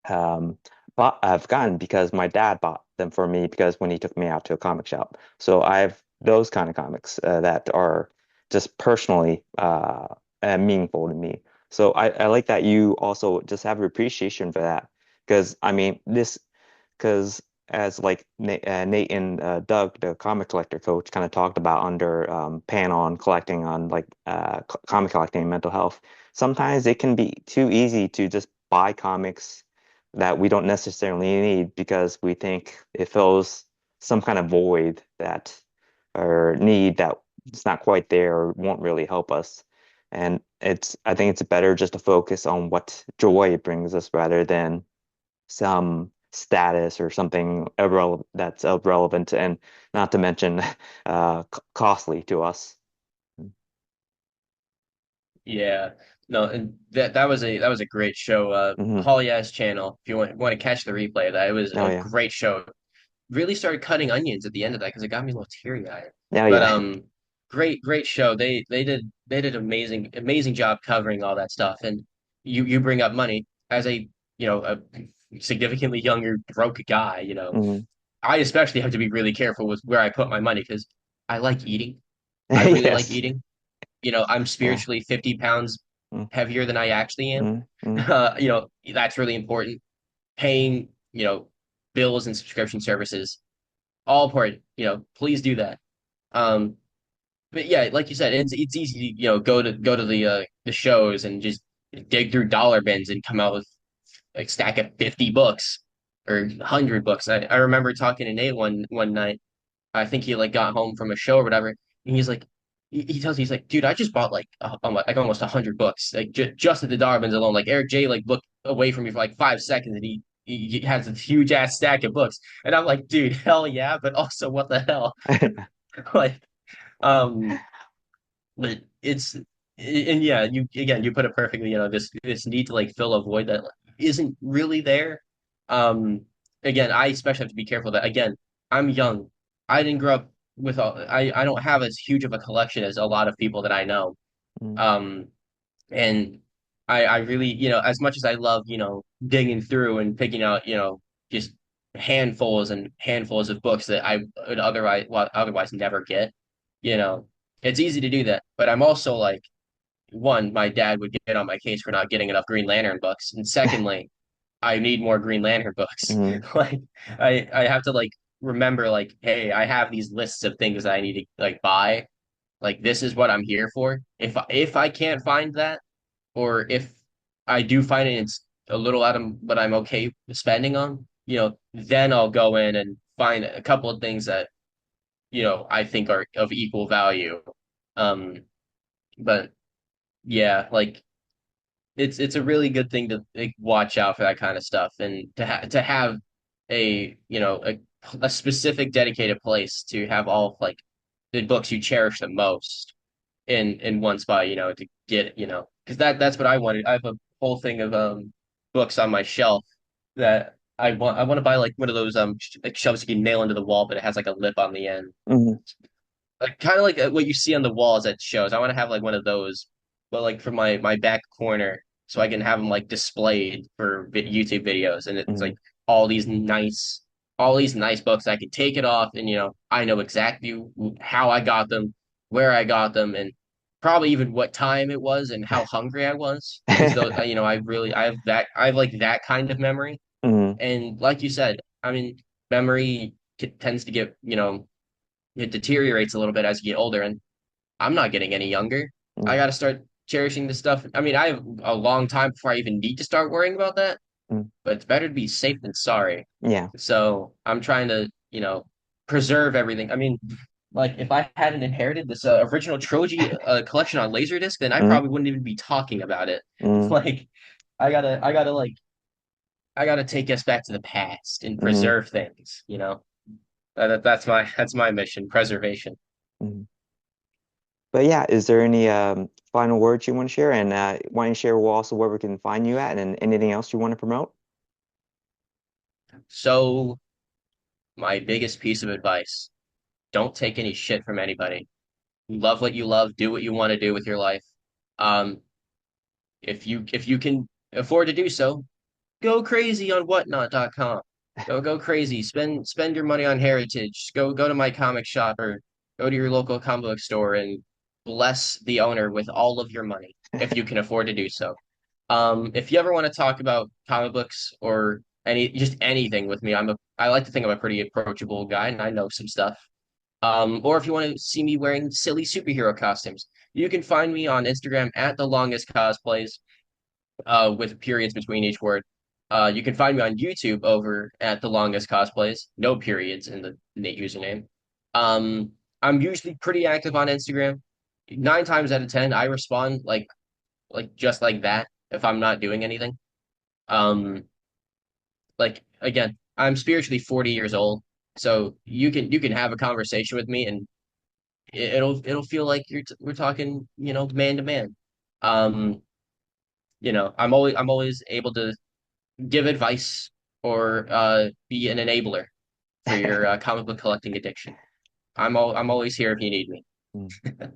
um I've gotten because my dad bought them for me because when he took me out to a comic shop. So I have those kind of comics that are just personally meaningful to me. So I like that you also just have appreciation for that because I mean this because as like Nate and Doug, the comic collector coach, kind of talked about under pan on collecting on like comic collecting and mental health. Sometimes it can be too easy to just buy comics that we don't necessarily need because we think it fills some kind of void that or need that it's not quite there or won't really help us. And I think it's better just to focus on what joy it brings us rather than some status or something that's irrelevant and not to mention costly to us. yeah, no, and that was a great show. Hmm. Holly Ass Channel. If you want to catch the replay of that, it was Oh a yeah. great show. Really started cutting onions at the end of that because it got me a little teary eyed. Oh But yeah. great show. They did amazing job covering all that stuff. And you bring up money as a, you know, a significantly younger broke guy. You know, Hmm. I especially have to be really careful with where I put my money because I like eating. I really like Yes. eating. You know, I'm Yeah. spiritually 50 pounds Mm. heavier than I actually am. Mm. Mm. You know, that's really important. Paying, you know, bills and subscription services all important. You know, please do that. Um, but yeah, like you said, it's easy to, you know, go to the shows and just dig through dollar bins and come out with like stack of 50 books or 100 books. I remember talking to Nate one night. I think he like got home from a show or whatever, and he's like, he tells me he's like, dude, I just bought like almost 100 books, like just at the dollar bins alone. Like Eric J like looked away from me for like 5 seconds, and he has this huge ass stack of books, and I'm like, dude, hell yeah, but also what the hell, like, um, but it's and yeah, you again, you put it perfectly. You know, this need to like fill a void that isn't really there. Um, Again, I especially have to be careful that again, I'm young. I didn't grow up. with all I don't have as huge of a collection as a lot of people that I know. Mm, Um, and I really, as much as I love, digging through and picking out, just handfuls and handfuls of books that I would otherwise never get, you know, it's easy to do that. But I'm also like, one, my dad would get on my case for not getting enough Green Lantern books, and secondly, I need more Green Lantern books. mm, Like, I have to like remember like, hey, I have these lists of things that I need to like buy. Like, this is what I'm here for. If I can't find that, or if I do find it, it's a little out of what I'm okay spending on, then I'll go in and find a couple of things that, I think are of equal value. Um, but yeah, like it's a really good thing to like, watch out for that kind of stuff, and to have a specific dedicated place to have all of, like, the books you cherish the most in one spot, to get, because that's what I wanted. I have a whole thing of books on my shelf that I want to buy, like one of those like shelves you can nail into the wall, but it has like a lip on the end, mm, like kind of like what you see on the walls at shows. I want to have like one of those, but like for my back corner, so I can have them like displayed for YouTube videos, and it's like mm. all these nice, all these nice books. I can take it off, and I know exactly how I got them, where I got them, and probably even what time it was and how hungry I was, because though I have like that kind of memory, Mm, and like you said, I mean, memory tends to get it deteriorates a little bit as you get older, and I'm not getting any younger. I mm, got to start cherishing this stuff. I mean, I have a long time before I even need to start worrying about that, mm. but it's better to be safe than sorry. Yeah. So I'm trying to, preserve everything. I mean, like if I hadn't inherited this original trilogy collection on Laserdisc, then I Mm, probably wouldn't even be talking about it. mm, Like, I gotta take us back to the past and mm, preserve things. That's my mission, preservation. mm. But yeah, is there any final words you want to share? And why don't you share also where we can find you at and anything else you want to promote? So my biggest piece of advice: don't take any shit from anybody. Love what you love, do what you want to do with your life. Um, if you can afford to do so, go crazy on whatnot.com. Go crazy. Spend your money on heritage. Go to my comic shop, or go to your local comic book store and bless the owner with all of your money if you can afford to do so. If you ever want to talk about comic books or just anything with me, I like to think I'm a pretty approachable guy and I know some stuff. Or if you want to see me wearing silly superhero costumes, you can find me on Instagram at the longest cosplays, with periods between each word. You can find me on YouTube over at the longest cosplays, no periods in the username. Um, I'm usually pretty active on Instagram. 9 times out of 10, I respond like just like that if I'm not doing anything. Um, like again, I'm spiritually 40 years old, so you can have a conversation with me, and it'll feel like we're talking, man to man. Um, I'm always able to give advice or be an enabler for your comic book collecting addiction. I'm always here if you need me. Mm.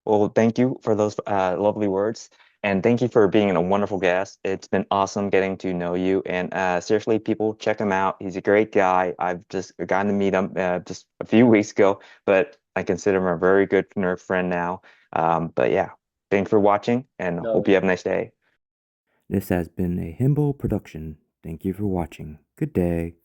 Well, thank you for those lovely words. And thank you for being a wonderful guest. It's been awesome getting to know you. And seriously, people, check him out. He's a great guy. I've just gotten to meet him just a few weeks ago, but I consider him a very good nerd friend now. But yeah, thanks for watching and hope No, you have a nice day. This has been a Himbo production. Thank you for watching. Good day.